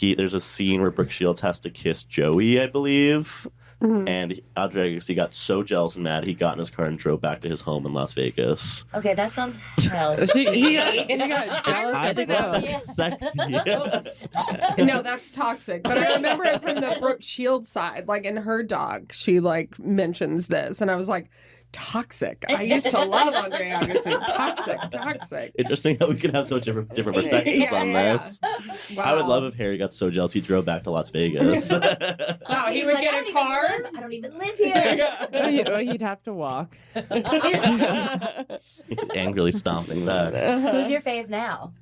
S11: there's a scene where Brooke Shields has to kiss Joey, I believe. And Andre Agassi got so jealous and mad, he got in his car and drove back to his home in Las Vegas.
S7: Okay, that sounds hell.
S6: He got jealous.
S11: I think that's sexy.
S8: No, that's toxic. But I remember it from the Brooke Shields side. Like in her doc, she like mentions this, and I was like, toxic. I used to love Andre Agassi. Toxic.
S11: Interesting how we can have so different perspectives on this.
S8: Wow.
S11: I would love if Harry got so jealous he drove back to Las Vegas.
S8: Wow, he would get a car?
S7: I don't even live here.
S6: He'd have to walk.
S11: Angrily stomping back.
S7: Who's your fave now?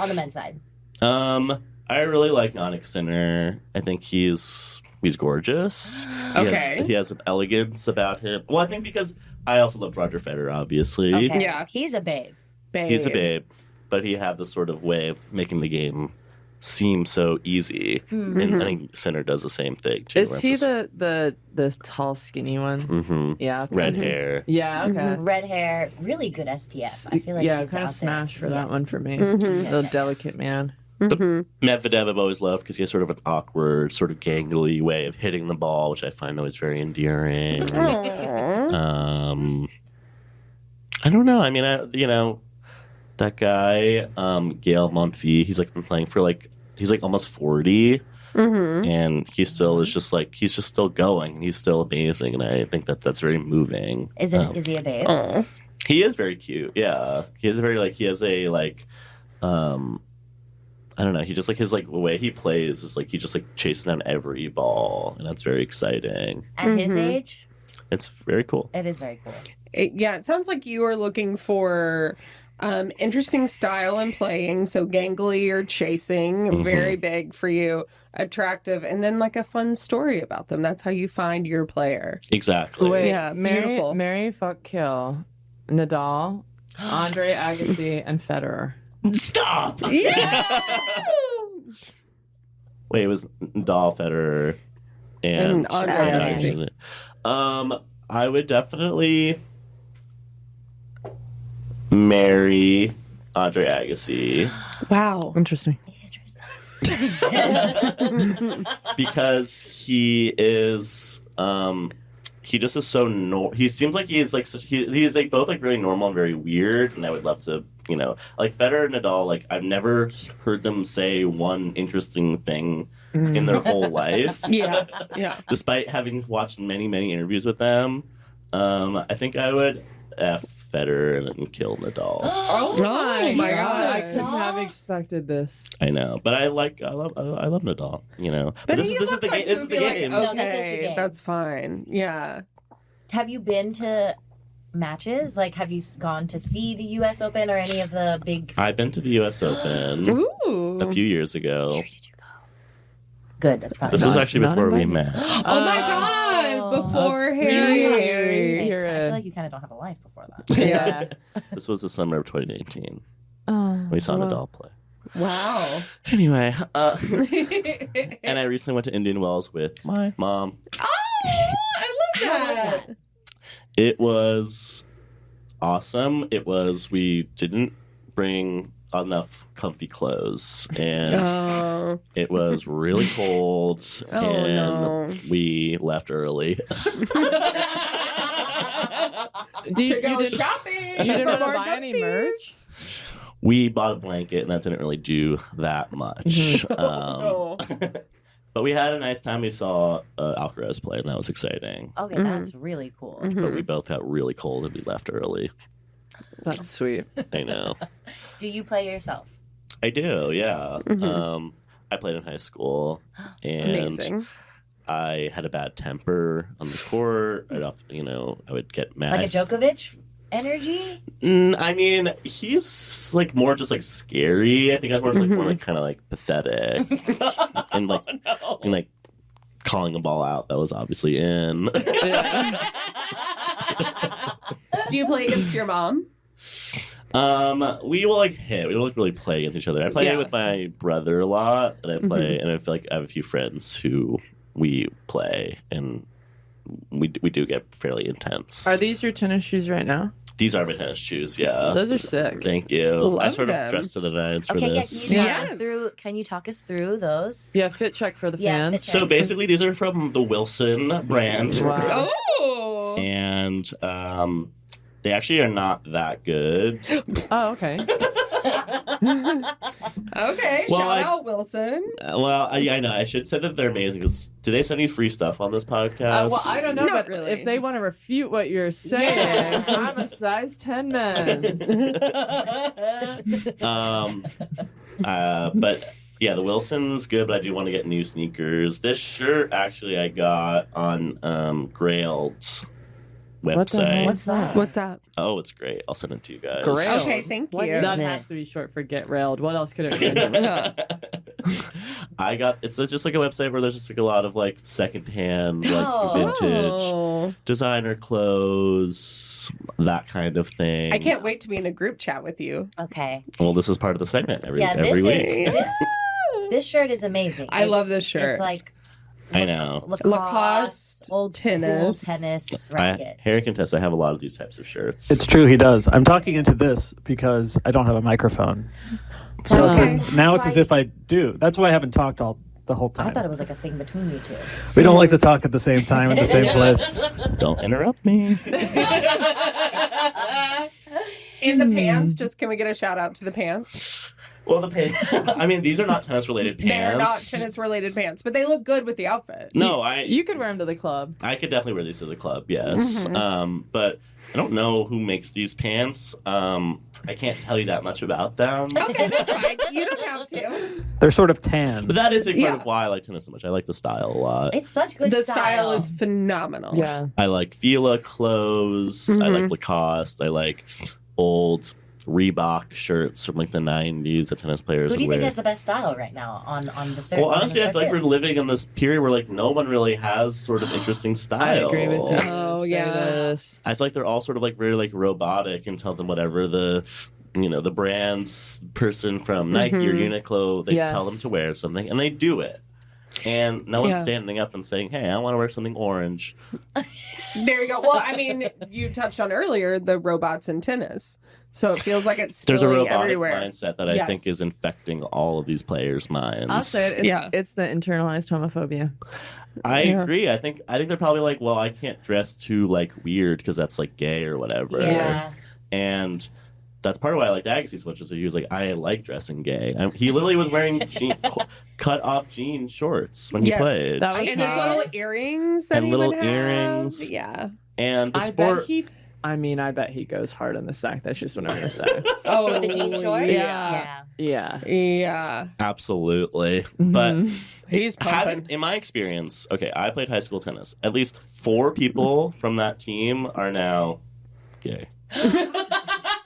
S7: On the men's side.
S11: I really like Yannick Sinner. I think he's gorgeous. He has an elegance about him. Well, I think because I also loved Roger Federer, obviously.
S7: Okay.
S8: Yeah.
S7: He's a babe.
S11: He's a babe. But he had this sort of way of making the game seem so easy. And I think Sinner does the same thing, too.
S6: Is he the tall, skinny one?
S11: Mm-hmm.
S6: Yeah. Okay.
S11: Red hair.
S6: Yeah, okay.
S7: Red hair, really good SPF. I feel like he's
S6: kind of
S7: out
S6: smash
S7: there.
S6: for that one for me. The delicate man.
S11: Medvedev I've always loved because he has sort of an awkward, sort of gangly way of hitting the ball, which I find always very endearing. I don't know. I mean, that guy, Gael Monfils, he's like been playing for he's like almost 40. And he still is just like, he's just still going. He's still amazing. And I think that's very moving.
S7: Is he a babe?
S11: He is very cute. Yeah. He has I don't know. He just his the way he plays is he just chases down every ball, and that's very exciting.
S7: At his age,
S11: it's very cool.
S7: It is very cool.
S8: It sounds like you are looking for interesting style in playing. So gangly or chasing, very big for you. Attractive, and then a fun story about them. That's how you find your player.
S11: Exactly.
S6: Wait,
S8: yeah, beautiful.
S6: Marry, fuck, kill. Nadal, Andre Agassi, and Federer.
S11: Stop!
S8: Yeah!
S11: Wait, it was Nadal, Federer, and
S8: Andre Agassi.
S11: I would definitely marry Andre Agassi.
S8: Wow.
S6: Interesting.
S11: Because he is he just is so he seems like he's he's both really normal and very weird, and I would love to Federer and Nadal, I've never heard them say one interesting thing in their whole life.
S8: Yeah.
S11: Despite having watched many interviews with them, I think I would F Federer and kill Nadal.
S6: Oh my god! I
S7: Nadal?
S6: couldn't have expected this.
S11: I know, but I love Nadal.
S8: But
S11: this is the game. This is the game.
S7: No, this is the
S8: Okay,
S7: game.
S8: that's fine. Yeah.
S7: Have you been to matches? Like, have you gone to see the U.S. Open or any of the big?
S11: I've been to the U.S. Open a few years ago.
S7: Where did you go? Good. That's probably.
S11: This was actually before we met.
S8: Oh my God! Before Harry.
S7: I feel like you kind of don't have a life before that.
S8: Yeah.
S11: This was the summer of 2018.
S6: Oh,
S11: We saw Nadal play.
S8: Wow.
S11: Anyway, and I recently went to Indian Wells with my mom.
S8: Oh, I love that.
S11: It was awesome. We didn't bring enough comfy clothes, and it was really cold, and we left early.
S8: You didn't
S6: want to buy any merch?
S11: We bought a blanket, and that didn't really do that much. But we had a nice time. We saw Alcaraz play, and that was exciting.
S7: Okay, that's really cool.
S11: But we both got really cold, and we left early.
S6: That's sweet.
S11: I know.
S7: Do you play yourself?
S11: I do, yeah. I played in high school, and
S8: Amazing.
S11: I had a bad temper on the court. I would get mad.
S7: Like a Djokovic energy?
S11: I mean, he's like more just like scary. I think I was more kind of like pathetic and like calling a ball out that was obviously in.
S8: Do you play against your mom?
S11: We will like hit. We don't like really play against each other. I play with my brother a lot, and I play, and I feel like I have a few friends who we play, and we do get fairly intense.
S6: Are these your tennis shoes right now?
S11: These are my tennis shoes, yeah.
S6: Those are sick.
S11: Thank you.
S8: Love
S11: I sort
S8: them.
S11: of dressed to the nines for
S7: Okay,
S11: this.
S7: can you talk us through those?
S6: Yeah, fit check for the
S7: Yeah,
S6: fans.
S7: fit check.
S11: So basically, these are from the Wilson brand.
S6: Wow.
S8: Oh.
S11: And they actually are not that good.
S6: Oh, okay.
S8: Okay,
S11: Well,
S8: shout out Wilson.
S11: I know. I should say that they're amazing. 'Cause do they send you free stuff on this podcast?
S6: Well, I don't know,
S8: Not
S6: but
S8: really.
S6: if they want to refute what you're saying, I'm a size 10 men's.
S11: But yeah, the Wilson's good, but I do want to get new sneakers. This shirt, actually, I got on Grail's website.
S7: What's that?
S8: What's up?
S11: Oh, it's great. I'll send it to you guys.
S6: Grail.
S8: Okay, thank you.
S6: What is that
S7: it?
S6: has to be short for get railed. What else could it be?
S11: It's just like a website where there's just like a lot of like secondhand, like vintage designer clothes, that kind of thing.
S8: I can't wait to be in a group chat with you.
S7: Okay.
S11: Well, this is part of the segment every
S7: This
S11: week.
S7: this shirt is amazing.
S8: I love this shirt.
S7: It's like
S11: I know.
S8: Lacoste,
S7: old
S8: tennis.
S7: school tennis racket.
S11: Harry can test. I have a lot of these types of shirts.
S9: It's true, he does. I'm talking into this because I don't have a microphone. So
S8: Okay.
S9: now it's as if I do. That's why I haven't talked the whole time.
S7: I thought it was like a thing between you two.
S9: We don't like to talk at the same time in the same place.
S11: Don't interrupt me.
S8: In the pants, just can we get a shout out to the pants?
S11: Well, the pants. I mean, these are not tennis-related pants.
S8: They're not tennis-related pants, but they look good with the outfit.
S11: No,
S6: You could wear them to the club.
S11: I could definitely wear these to the club. Yes, but I don't know who makes these pants. I can't tell you that much about them.
S8: Okay, that's fine. You don't have to.
S9: They're sort of tan.
S11: But that is a part of why I like tennis so much. I like the style a lot.
S7: It's such good
S8: The style is phenomenal.
S6: Yeah.
S11: I like Fila clothes. I like Lacoste. I like old Reebok shirts from like the 90s that tennis players
S7: Who do you
S11: would
S7: think
S11: wear.
S7: has the best style right now on the circuit?
S11: Well, honestly, I feel like we're living in this period where like no one really has sort of interesting
S6: I
S11: style.
S6: agree with you.
S8: Oh,
S6: Say
S8: yeah.
S6: this.
S11: I feel like they're all sort of like very like robotic and tell them whatever the brand's person from Nike or Uniqlo, they tell them to wear something and they do it. And no one's standing up and saying, "Hey, I want to wear something orange."
S8: There you go. Well, I mean, you touched on earlier the robots in tennis. So it feels like it's
S11: There's a
S8: spilling
S11: robotic
S8: everywhere.
S11: mindset that I think is infecting all of these players' minds.
S6: I'll say it. It's the internalized homophobia.
S11: I agree. I think they're probably like, well, I can't dress too like weird because that's like gay or whatever.
S7: Yeah.
S11: And that's part of why I liked Agassi so much is that he was like, I like dressing gay. He literally was wearing cut off jean shorts when he played.
S6: That was
S8: And his little earrings that
S11: And
S8: he
S11: little
S8: would have.
S11: earrings.
S8: Yeah.
S11: And the
S6: I
S11: sport.
S6: I bet he goes hard on the sack. That's just what I'm going to say.
S8: Oh,
S7: the jean shorts?
S8: Yeah.
S6: Yeah.
S11: Absolutely. But
S8: he's pumping.
S11: in my experience, okay, I played high school tennis. At least 4 people from that team are now gay.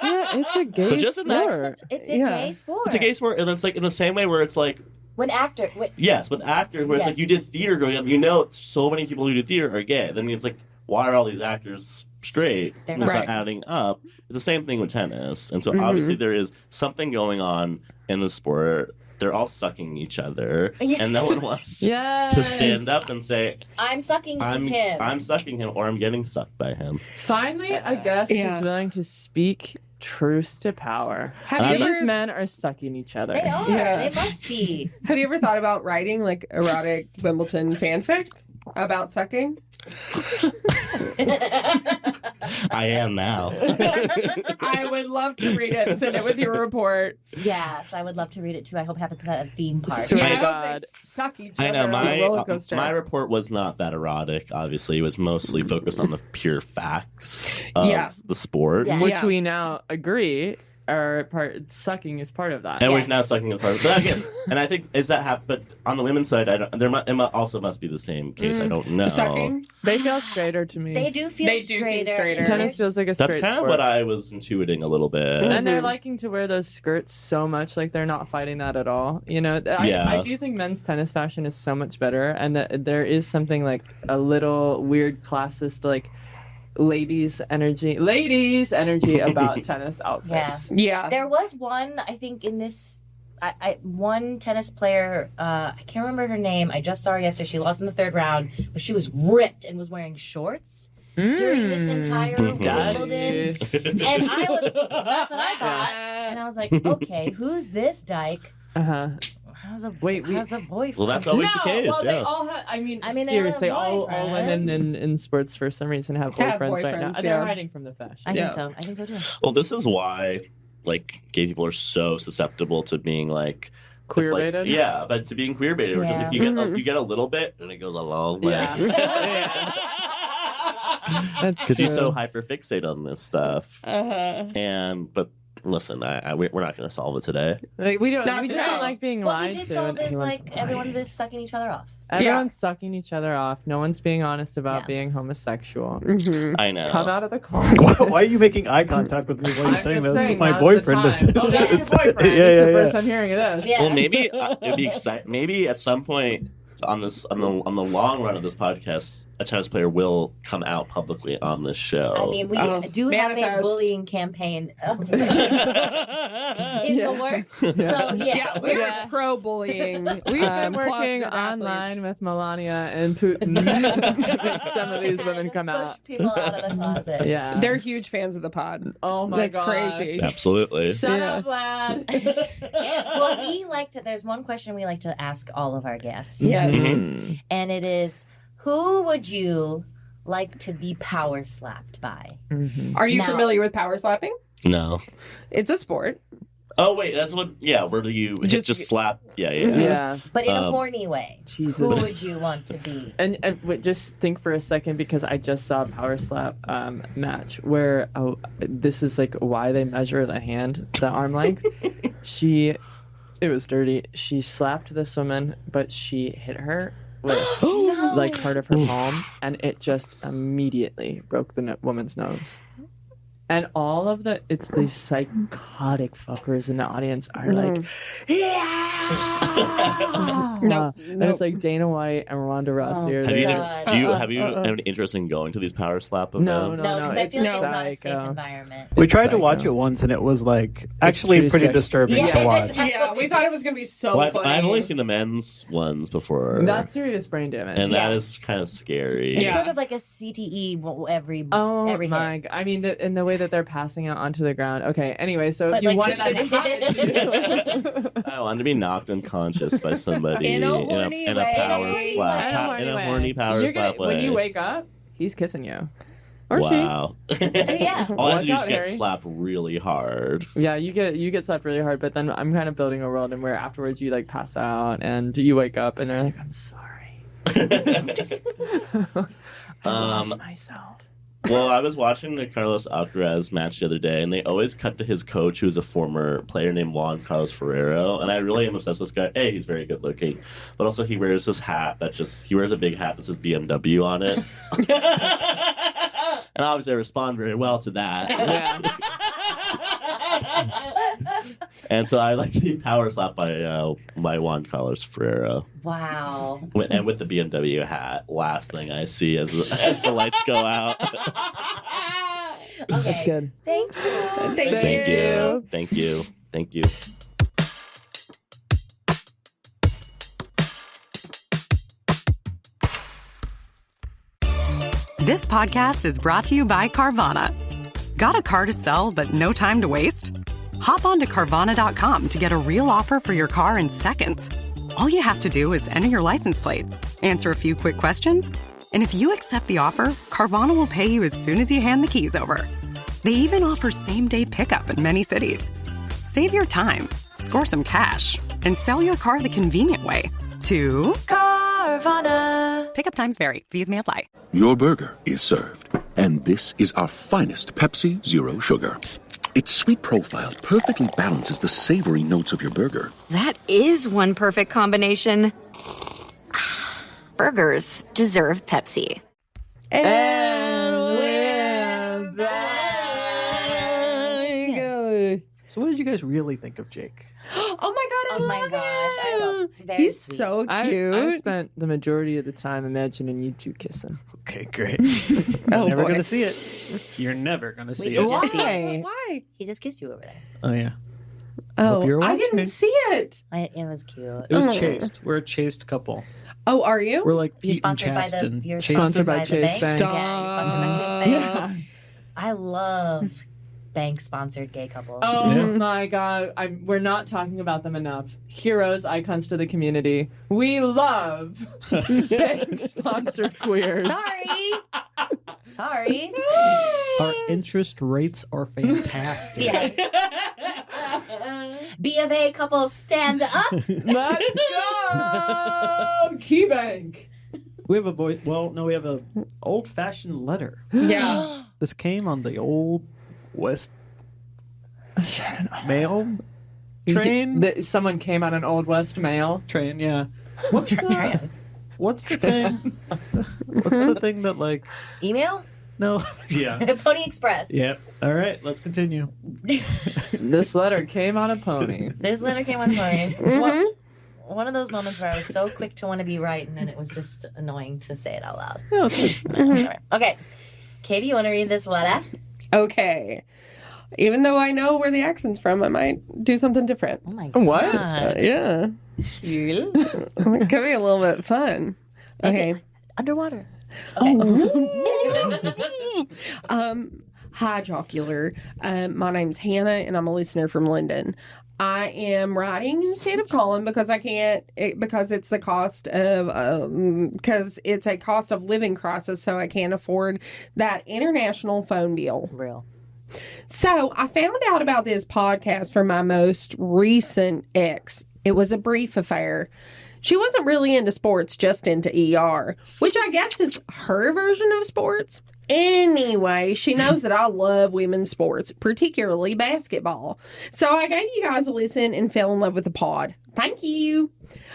S6: Yeah, it's a gay
S11: So just in that-
S6: sport.
S7: It's a gay sport.
S11: It's a gay sport, and it's like in the same way where it's like
S7: When actors,
S11: yes, with actors where it's
S7: Yes.
S11: like you did theater growing up, you know so many people who do theater are gay. Then it's like, why are all these actors straight?
S7: They're
S11: It's not
S8: not.
S11: adding up. It's the same thing with tennis, and so obviously there is something going on in the sport. They're all sucking each other, and no one wants to stand up and say,
S7: I'm sucking him.
S11: I'm sucking him, or I'm getting sucked by him.
S6: Finally, a guest who's willing to speak truth to power. These men are sucking each other.
S7: They are.
S8: Yeah.
S7: They must be.
S8: Have you ever thought about writing like erotic Wimbledon fanfic about sucking?
S11: I am now.
S8: I would love to read it. Send it with your report.
S7: Yes, I would love to read it too. I hope it happens at a theme park.
S6: Swear
S8: I
S6: to
S8: hope
S6: God.
S8: they suck each
S11: I
S8: other
S11: know
S8: on a roller coaster.
S11: my report was not that erotic. Obviously, it was mostly focused on the pure facts of the sport.
S7: Yeah.
S6: Which we now agree are part. Sucking is part of that.
S11: And we're now sucking as part of it. But again, and I think is that but on the women's side, also must be the same case. I don't know.
S8: Sucking?
S6: They feel straighter to me.
S7: They do feel
S8: They do seem
S7: straighter.
S8: straighter.
S6: Tennis feels like a
S11: That's
S6: straight
S11: kind of
S6: sport.
S11: what I was intuiting a little bit.
S6: And they're liking to wear those skirts so much, like they're not fighting that at all. You know, I do think men's tennis fashion is so much better, and that there is something like a little weird classist, like ladies energy about tennis outfits.
S8: Yeah.
S7: There was one, I think, in this. One tennis player, I can't remember her name. I just saw her yesterday. She lost in the third round, but she was ripped and was wearing shorts during this entire Wimbledon. And that's what I thought. And I was like, okay, who's this dyke? How's a boyfriend?
S11: Well, that's always the case.
S6: Well,
S11: yeah.
S6: they all have, I mean
S7: they
S6: seriously,
S7: have
S6: all women
S7: boyfriends.
S6: in sports for some reason have boyfriends right now.
S8: boyfriends,
S6: They're
S8: yeah.
S6: hiding from the fashion.
S7: I think so too.
S11: Well, this is why, like, gay people are so susceptible to being like
S6: Queer
S11: like,
S6: baited?
S11: yeah, but to being queer baited, because
S7: Yeah.
S11: you get a little bit, and it goes a long way.
S6: Yeah. That's
S11: Because you're so
S6: true.
S11: hyper fixated on this stuff. But listen, we're not going to solve it today.
S6: Like, we don't.
S8: Not
S6: We just
S8: today.
S6: don't like being
S7: What we
S6: lied
S7: did
S6: to.
S7: solve
S6: and
S7: is
S6: everyone's
S7: like everyone's just sucking each other off.
S6: Everyone's sucking each other off. No one's being honest about
S7: Yeah.
S6: being homosexual.
S11: I know.
S6: Come out of the closet.
S9: Why are you making eye contact with me while you're saying
S6: just
S9: this?
S6: saying,
S9: My
S6: now's
S9: boyfriend.
S6: the time. Oh, that's your boyfriend.
S9: Yeah,
S6: This is
S9: yeah,
S6: the
S9: yeah.
S6: first I'm hearing of this.
S7: Yeah.
S11: Well, maybe it'd be exciting. Maybe at some point on the long run of this podcast, a tennis player will come out publicly on this show.
S7: I mean, we do have a
S8: manifest.
S7: bullying campaign in the works. So
S8: Yeah, we're pro-bullying.
S6: We've been working online with Melania and Putin to make some of these women come out.
S7: Push people out of the closet.
S6: Yeah.
S8: They're huge fans of the pod.
S6: Oh my
S8: That's
S6: god.
S8: crazy.
S11: Absolutely.
S6: Shut up, lad.
S7: Well, we like to. There's one question we like to ask all of our guests.
S8: Yes.
S7: And it is, who would you like to be power slapped by?
S8: Are you
S7: Now-
S8: familiar with power slapping?
S11: No.
S8: It's a sport.
S11: Oh wait, that's what. Yeah, where do you just slap? Yeah.
S6: Yeah.
S7: But in a horny way.
S6: Jesus.
S7: Who would you want to be?
S6: And wait, just think for a second, because I just saw a power slap match where this is like why they measure the arm length. It was dirty. She slapped this woman, but she hit her with like part of her palm, and it just immediately broke the woman's nose. And all of it's these psychotic fuckers in the audience are like,
S8: No.
S6: and it's like Dana White and Ronda Rousey are
S11: Have you
S6: there.
S11: have you have an interest in going to these power slap events?
S6: No,
S7: No, because I
S6: it's
S7: feel like it's not a safe
S6: psycho.
S7: environment.
S9: We tried to
S6: Psycho.
S9: watch it once, and it was like actually
S6: pretty
S9: pretty
S6: sick.
S9: disturbing to watch.
S8: Yeah, we thought it was going to be so
S11: Well,
S8: funny.
S11: I've only seen the men's ones before.
S6: That's serious brain damage.
S11: and that is kind of scary.
S7: It's
S8: Yeah.
S7: sort of like a CTE every
S6: Oh
S7: every
S6: my
S7: hit.
S6: god! I mean, in the way that they're passing it onto the ground. Okay. Anyway, so
S7: But
S6: if you
S7: like,
S6: wanted
S7: which
S6: that,
S11: I wanted to be knocked unconscious by somebody
S8: In a horny
S11: in a
S8: way.
S11: power slap. In a horny power slap way.
S6: when you wake up, he's kissing you, or
S11: Wow.
S7: Yeah.
S11: All I have
S6: Watch
S11: to do is
S6: out,
S11: get
S6: Harry.
S11: slapped really hard.
S6: she. Yeah, you get slapped really hard, but then I'm kind of building a world in where afterwards you like pass out and you wake up and they're like, "I'm sorry, I lost myself."
S11: Well, I was watching the Carlos Alcaraz match the other day, and they always cut to his coach, who's a former player named Juan Carlos Ferrero. And I really am obsessed with this guy. A, he's very good looking, but also he wears this hat he wears a big hat that says BMW on it. And obviously I respond very well to that.
S6: Yeah.
S11: And so I like the power slap by Juan Carlos Ferrero.
S7: Wow.
S11: And with the BMW hat, last thing I see as the lights go out.
S7: Okay.
S6: That's good.
S7: Thank you.
S11: Thank you.
S2: This podcast is brought to you by Carvana. Got a car to sell but no time to waste? Hop on to Carvana.com to get a real offer for your car in seconds. All you have to do is enter your license plate, answer a few quick questions, and if you accept the offer, Carvana will pay you as soon as you hand the keys over. They even offer same-day pickup in many cities. Save your time, score some cash, and sell your car the convenient way to
S3: Carvana.
S2: Pickup times vary. Fees may apply.
S12: Your burger is served. And this is our finest Pepsi Zero Sugar. Its sweet profile perfectly balances the savory notes of your burger.
S13: That is one perfect combination. Burgers deserve Pepsi.
S8: And we're back.
S9: So what did you guys really think of Jake?
S8: Oh my god, I love him.
S7: Very
S8: He's
S7: sweet.
S8: so cute.
S6: I spent the majority of the time imagining you two kissing.
S9: Okay, great. You're never
S8: boy.
S9: gonna see it. You're never gonna see
S7: did
S9: it.
S7: just see it.
S8: Why?
S7: He just kissed you over there.
S9: Oh yeah.
S8: Oh,
S9: you're
S8: I
S9: watching.
S8: didn't see it.
S7: It was cute.
S9: It was chaste. We're a chaste couple.
S8: Oh, are you?
S9: We're like
S7: You're
S9: Pete and
S7: sponsored by
S9: Chasten.
S7: you're
S9: Chasten.
S7: sponsored by the
S6: Chase
S7: bank.
S6: Bank.
S7: Yeah, you're sponsored by Chase Bank.
S6: Yeah.
S7: I love bank-sponsored gay couples.
S6: Oh
S9: Yeah.
S6: my god, we're not talking about them enough. Heroes, icons to the community. We love bank-sponsored queers.
S7: Sorry.
S9: Our interest rates are fantastic.
S7: Yeah. B of A couples, stand up.
S6: Let's go! KeyBank.
S9: We have a voice. Well, no, we have a old-fashioned letter.
S8: Yeah.
S9: This came on the old West Mail train.
S6: Someone came on an Old West Mail.
S9: Train, yeah. What's the thing? What's the thing that like?
S7: Email?
S9: No. Yeah.
S7: Pony Express.
S9: Yep. All right. Let's continue.
S6: This letter came on a pony.
S7: This letter came on pony. One of those moments where I was so quick to want to be right, and then it was just annoying to say it out loud.
S9: No, it's good.
S7: Okay. Katie, you want to read this letter?
S8: Okay. Even though I know where the accent's from, I might do something different.
S7: Oh my god.
S6: What?
S8: Yeah. It could be a little bit fun. Okay.
S7: Underwater.
S8: Hi, Jocular. My name's Hannah, and I'm a listener from London. I am writing instead of calling because I can't, because it's the cost of, because it's a cost of living crisis, so I can't afford that international phone bill.
S7: Real.
S8: So I found out about this podcast from my most recent ex. It was a brief affair. She wasn't really into sports, just into ER, which I guess is her version of sports. Anyway, she knows that I love women's sports, particularly basketball. So I gave you guys a listen and fell in love with the pod. Thank you.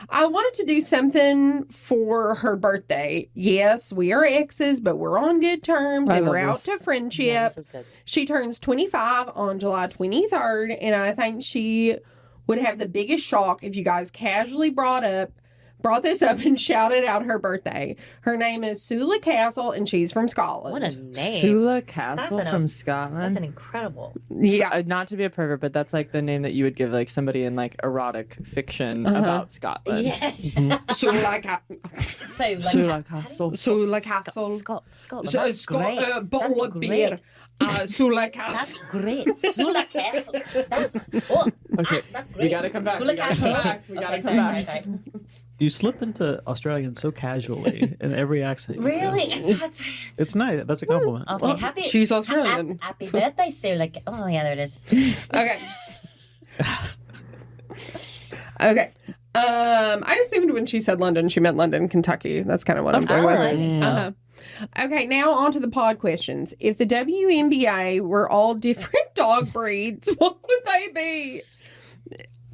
S8: I wanted to do something for her birthday. Yes, we are exes, but we're on good terms and we're out to friendship.
S7: Yeah, this is good.
S8: She turns 25 on July 23rd, and I think she would have the biggest shock if you guys casually brought this up and shouted out her birthday. Her name is Sula Castle, and she's from Scotland.
S7: What a name.
S6: Sula Castle from Scotland.
S7: That's an incredible.
S8: Yeah.
S6: Not to be a pervert, but that's like the name that you would give like somebody in like erotic fiction about Scotland.
S7: Yeah.
S8: Sula Castle.
S6: Sula Castle.
S8: Sula Castle.
S7: Scotland. That's great.
S8: Bottle of beer. Sula Castle.
S7: That's great. Sula Castle. That's great.
S6: We gotta come back.
S7: Sula Castle.
S6: We gotta come back.
S7: Sorry.
S9: You slip into Australian so casually in every accent. you
S7: Really?
S9: do. It's nice. That's a compliment.
S7: Okay,
S8: Well,
S7: happy.
S8: she's Australian.
S7: Happy birthday, Sula. Oh yeah, there it is.
S8: Okay. Okay. I assumed when she said London, she meant London, Kentucky. That's kind of what I'm going with.
S7: Nice.
S8: Okay, now on to the pod questions. If the WNBA were all different dog breeds, what would they be?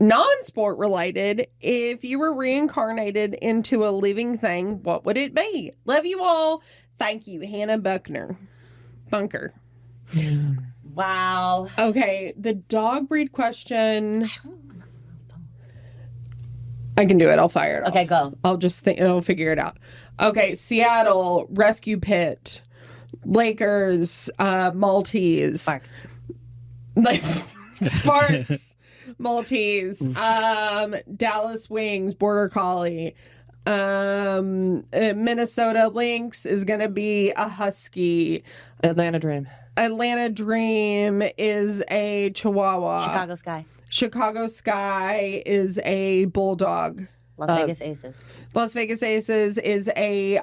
S8: Non-sport related, if you were reincarnated into a living thing, what would it be? Love you all. Thank you, Hannah Buckner. Bunker.
S7: Wow.
S8: Okay, the dog breed question. I can do it. I'll fire it off.
S7: Okay, go.
S8: I'll just think. I'll figure it out. Okay, Seattle Rescue Pit, Lakers Maltese,
S7: Sparks.
S8: Like Sparks, Maltese, Dallas Wings, Border Collie. Minnesota Lynx is going to be a Husky.
S6: Atlanta Dream.
S8: Atlanta Dream is a Chihuahua.
S7: Chicago Sky.
S8: Chicago Sky is a Bulldog.
S7: Las Vegas Aces.
S8: Las Vegas Aces is a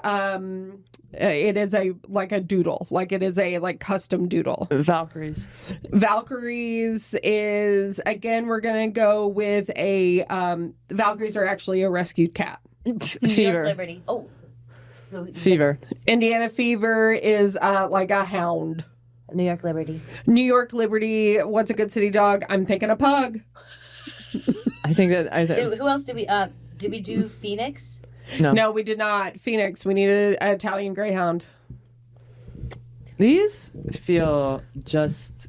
S8: it is a like a doodle, like it is a like custom doodle.
S6: Valkyries.
S8: Valkyries is, again, we're gonna go with a Valkyries are actually a rescued cat.
S6: Fever.
S7: Liberty. Oh.
S6: Fever.
S8: Indiana Fever is like a hound.
S7: New York Liberty.
S8: New York Liberty. What's a good city dog? I'm thinking a pug.
S6: I think that
S7: Who else did we do Phoenix?
S8: No, we did not. Phoenix. We needed an Italian Greyhound.
S6: These feel just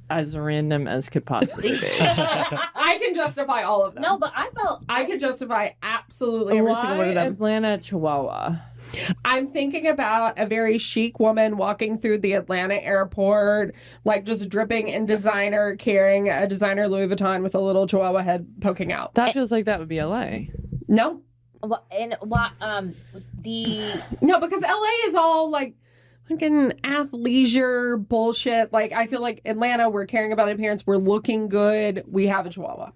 S6: as random as could possibly be.
S8: I can justify all of them.
S7: No, but I
S8: could justify absolutely every single one of them.
S6: Atlanta Chihuahua.
S8: I'm thinking about a very chic woman walking through the Atlanta airport, like just dripping in designer, carrying a designer Louis Vuitton with a little Chihuahua head poking out.
S6: That feels like that would be LA.
S8: No.
S7: No,
S8: because LA is all like fucking athleisure bullshit. Like, I feel like Atlanta, we're caring about appearance, we're looking good, we have a Chihuahua.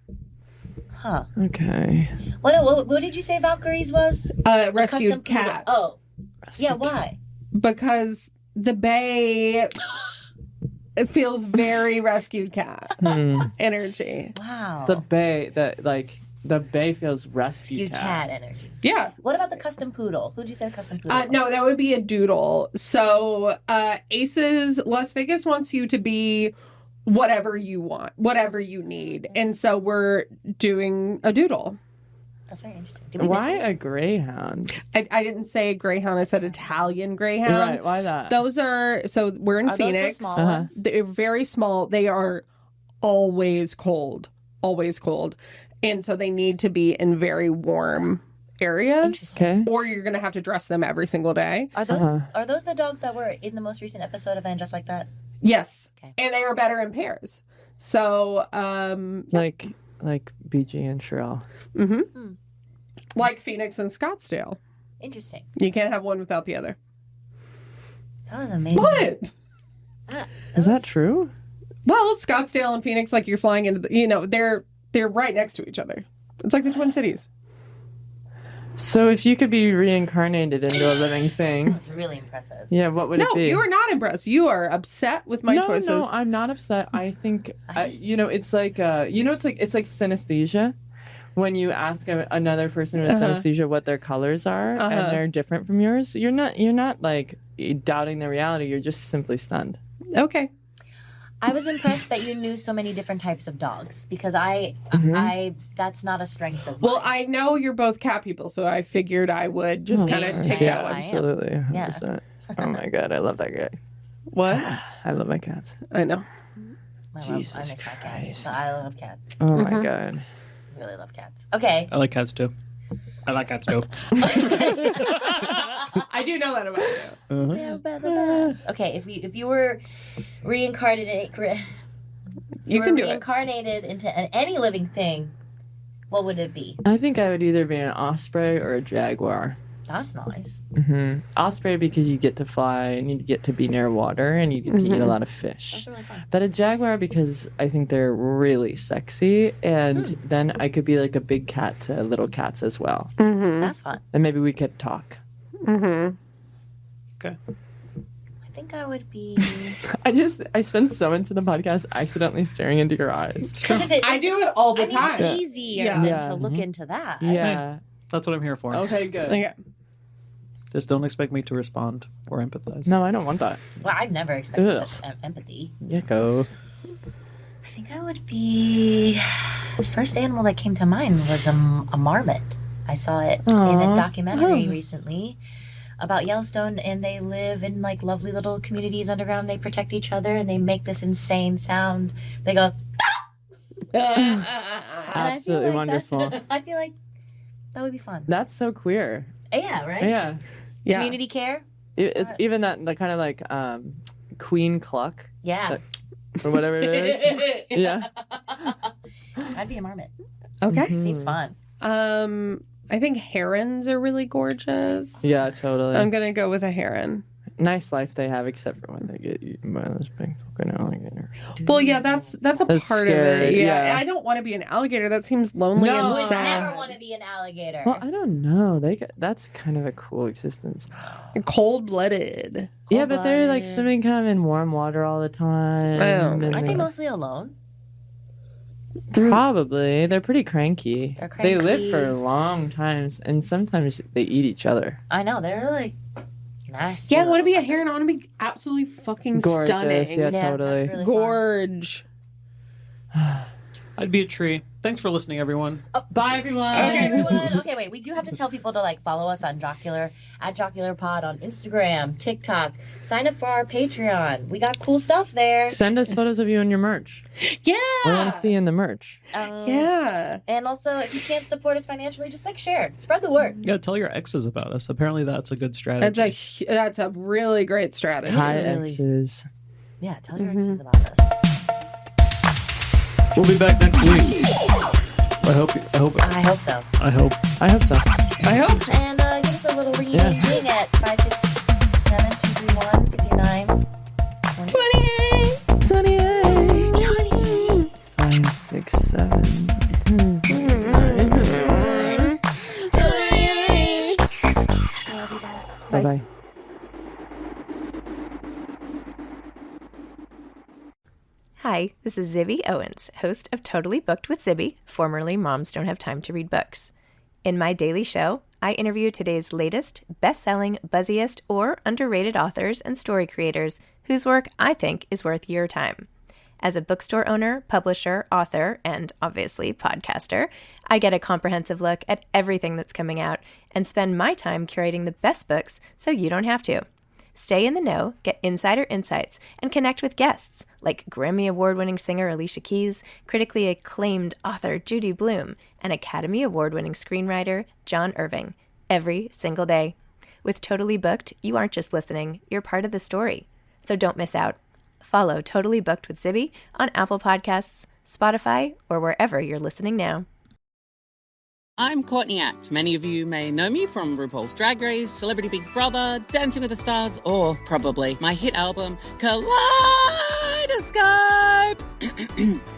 S7: Huh.
S6: Okay.
S7: What did you say Valkyries was?
S8: Rescued cat.
S7: Oh. Yeah, why?
S8: Because the Bay it feels very rescued cat energy.
S7: Wow.
S6: The Bay feels rescued
S7: cat energy.
S8: Yeah.
S7: What about the custom poodle? Who'd you say the custom poodle?
S8: No, that would be a doodle. So Aces, Las Vegas wants you to be whatever you want, whatever you need. And so we're doing a doodle.
S7: That's very interesting.
S6: Why a Greyhound?
S8: I didn't say Greyhound. I said Italian Greyhound.
S6: Right, why that?
S8: Those are, so we're in Phoenix.
S7: Those the small ones?
S8: They're very small. They are always cold. Always cold. And so they need to be in very warm areas.
S6: Okay.
S8: Or you're going to have to dress them every single day.
S7: Are those the dogs that were in the most recent episode of And Just Like That?
S8: Yes.
S7: Okay.
S8: And they are better in pairs. So,
S6: like BG and Sherelle.
S8: Mm-hmm. Like Phoenix and Scottsdale.
S7: Interesting.
S8: You can't have one without the other.
S7: That was amazing.
S8: What?
S6: Is that true?
S8: Well, Scottsdale and Phoenix, like you're flying into the, they're right next to each other. It's like the Twin Cities.
S6: So if you could be reincarnated into a living thing.
S7: That's really impressive.
S6: Yeah, what would it be?
S8: No, you are not impressed. You are upset with my choices.
S6: No, I'm not upset. I think, it's like synesthesia. When you ask another person with synesthesia what their colors are and they're different from yours, you're not like doubting the reality. You're just simply stunned.
S8: Okay.
S7: I was impressed that you knew so many different types of dogs because I that's not a strength of mine.
S8: Well, I know you're both cat people, so I figured I would just kind of take that one.
S6: Absolutely. 100%. Yeah. Oh my God, I love that guy.
S8: What?
S6: I love my cats.
S8: I know.
S6: Jesus
S7: I miss my
S6: Christ.
S7: cats. I love cats.
S6: Oh my God.
S7: I really love cats. Okay.
S9: I like cats too. I like cats too.
S8: I do know that about you.
S7: They're the best. Okay, if you were reincarnated, reincarnated into any living thing, what would it be?
S6: I think I would either be an osprey or a jaguar.
S7: That's nice.
S6: Osprey because you get to fly and you get to be near water and you get to eat a lot of fish.
S7: That's really fun.
S6: But a jaguar because I think they're really sexy and then I could be like a big cat to little cats as well.
S7: That's fun.
S6: And maybe we could talk.
S9: Okay.
S7: I think I would be.
S6: I spend so much of the podcast accidentally staring into your eyes.
S8: I do it all the time.
S7: It's easier than to look into that.
S6: Yeah.
S9: That's what I'm here for.
S6: Okay, good.
S8: Okay.
S9: Just don't expect me to respond or empathize.
S6: No, I don't want that.
S7: Well, I've never expected empathy.
S6: Yeah, go.
S7: I think I would be. The first animal that came to mind was a marmot. I saw it in a documentary recently. about Yellowstone, and they live in like lovely little communities underground. They protect each other, and they make this insane sound. They go.
S6: Absolutely wonderful.
S7: I feel like that would be fun.
S6: That's so queer.
S7: Yeah, right?
S6: Yeah.
S7: Community care?
S6: It's even that the kind of like queen cluck.
S7: Yeah.
S6: Or whatever it is. Yeah.
S7: I'd be a marmot.
S8: Okay.
S7: Seems fun.
S8: I think herons are really gorgeous.
S6: Yeah, totally.
S8: I'm going to go with a heron.
S6: Nice life they have, except for when they get eaten by those big fucking alligators.
S8: Well, yeah, that's a part
S6: scary.
S8: of it.
S6: Yeah.
S8: I don't want to be an alligator. That seems lonely and
S7: Would
S8: sad.
S7: never want to be an alligator.
S6: Well, I don't know. That's kind of a cool existence.
S8: Cold-blooded.
S6: Yeah, but they're like swimming kind of in warm water all the time.
S7: Aren't they mostly alone?
S6: Probably. They're pretty cranky.
S7: They're cranky.
S6: They live for long times, and sometimes they eat each other.
S7: I know. They're like nice.
S8: Yeah, I want to be a heron. I want to be absolutely fucking
S6: Gorgeous.
S8: stunning.
S6: Yeah, totally.
S7: Really
S8: Gorge.
S9: I'd be a tree. Thanks for listening, everyone.
S6: Bye, everyone.
S7: Okay, everyone. Okay, wait. We do have to tell people to like follow us on Jocular at Jocular Pod on Instagram, TikTok. Sign up for our Patreon. We got cool stuff there.
S6: Send us photos of you and your merch.
S8: Yeah.
S6: We want to see you in the merch.
S8: Yeah.
S7: And also, if you can't support us financially, just like share it. Spread the word.
S9: Yeah, tell your exes about us. Apparently, that's a good strategy.
S8: That's a really great strategy.
S6: Hi, exes.
S7: Yeah, tell your exes about us.
S9: We'll be back next week. I hope.
S7: I hope so.
S9: I hope.
S6: I hope so.
S8: I hope.
S7: And give us a little ring at 567-231-59.
S6: 28. 5, 6, 7. 28. Bye-bye.
S14: Hi, this is Zibby Owens, host of Totally Booked with Zibby, formerly Moms Don't Have Time to Read Books. In my daily show, I interview today's latest, best-selling, buzziest, or underrated authors and story creators whose work I think is worth your time. As a bookstore owner, publisher, author, and obviously podcaster, I get a comprehensive look at everything that's coming out and spend my time curating the best books so you don't have to. Stay in the know, get insider insights, and connect with guests like Grammy Award-winning singer Alicia Keys, critically acclaimed author Judy Blume, and Academy Award-winning screenwriter John Irving, every single day. With Totally Booked, you aren't just listening, you're part of the story. So don't miss out. Follow Totally Booked with Zibby on Apple Podcasts, Spotify, or wherever you're listening now.
S15: I'm Courtney Act. Many of you may know me from RuPaul's Drag Race, Celebrity Big Brother, Dancing with the Stars, or probably my hit album, Kaleidoscope.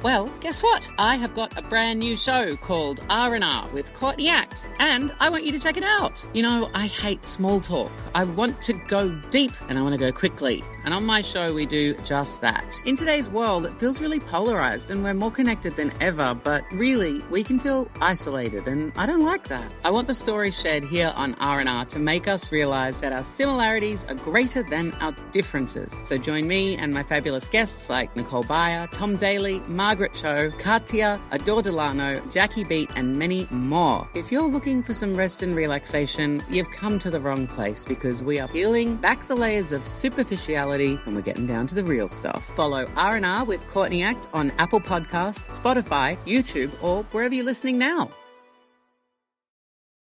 S15: Well, guess what? I have got a brand new show called R&R with Courtney Act, and I want you to check it out. You know, I hate small talk. I want to go deep, and I want to go quickly. And on my show, we do just that. In today's world, it feels really polarized, and we're more connected than ever, but really, we can feel isolated, and I don't like that. I want the story shared here on R&R to make us realize that our similarities are greater than our differences. So join me and my fabulous guests like Nicole Byer, Tom Daly, Margaret Cho, Katia, Adore Delano, Jackie Beat, and many more. If you're looking for some rest and relaxation, you've come to the wrong place because we are peeling back the layers of superficiality and we're getting down to the real stuff. Follow R&R with Courtney Act on Apple Podcasts, Spotify, YouTube, or wherever you're listening now.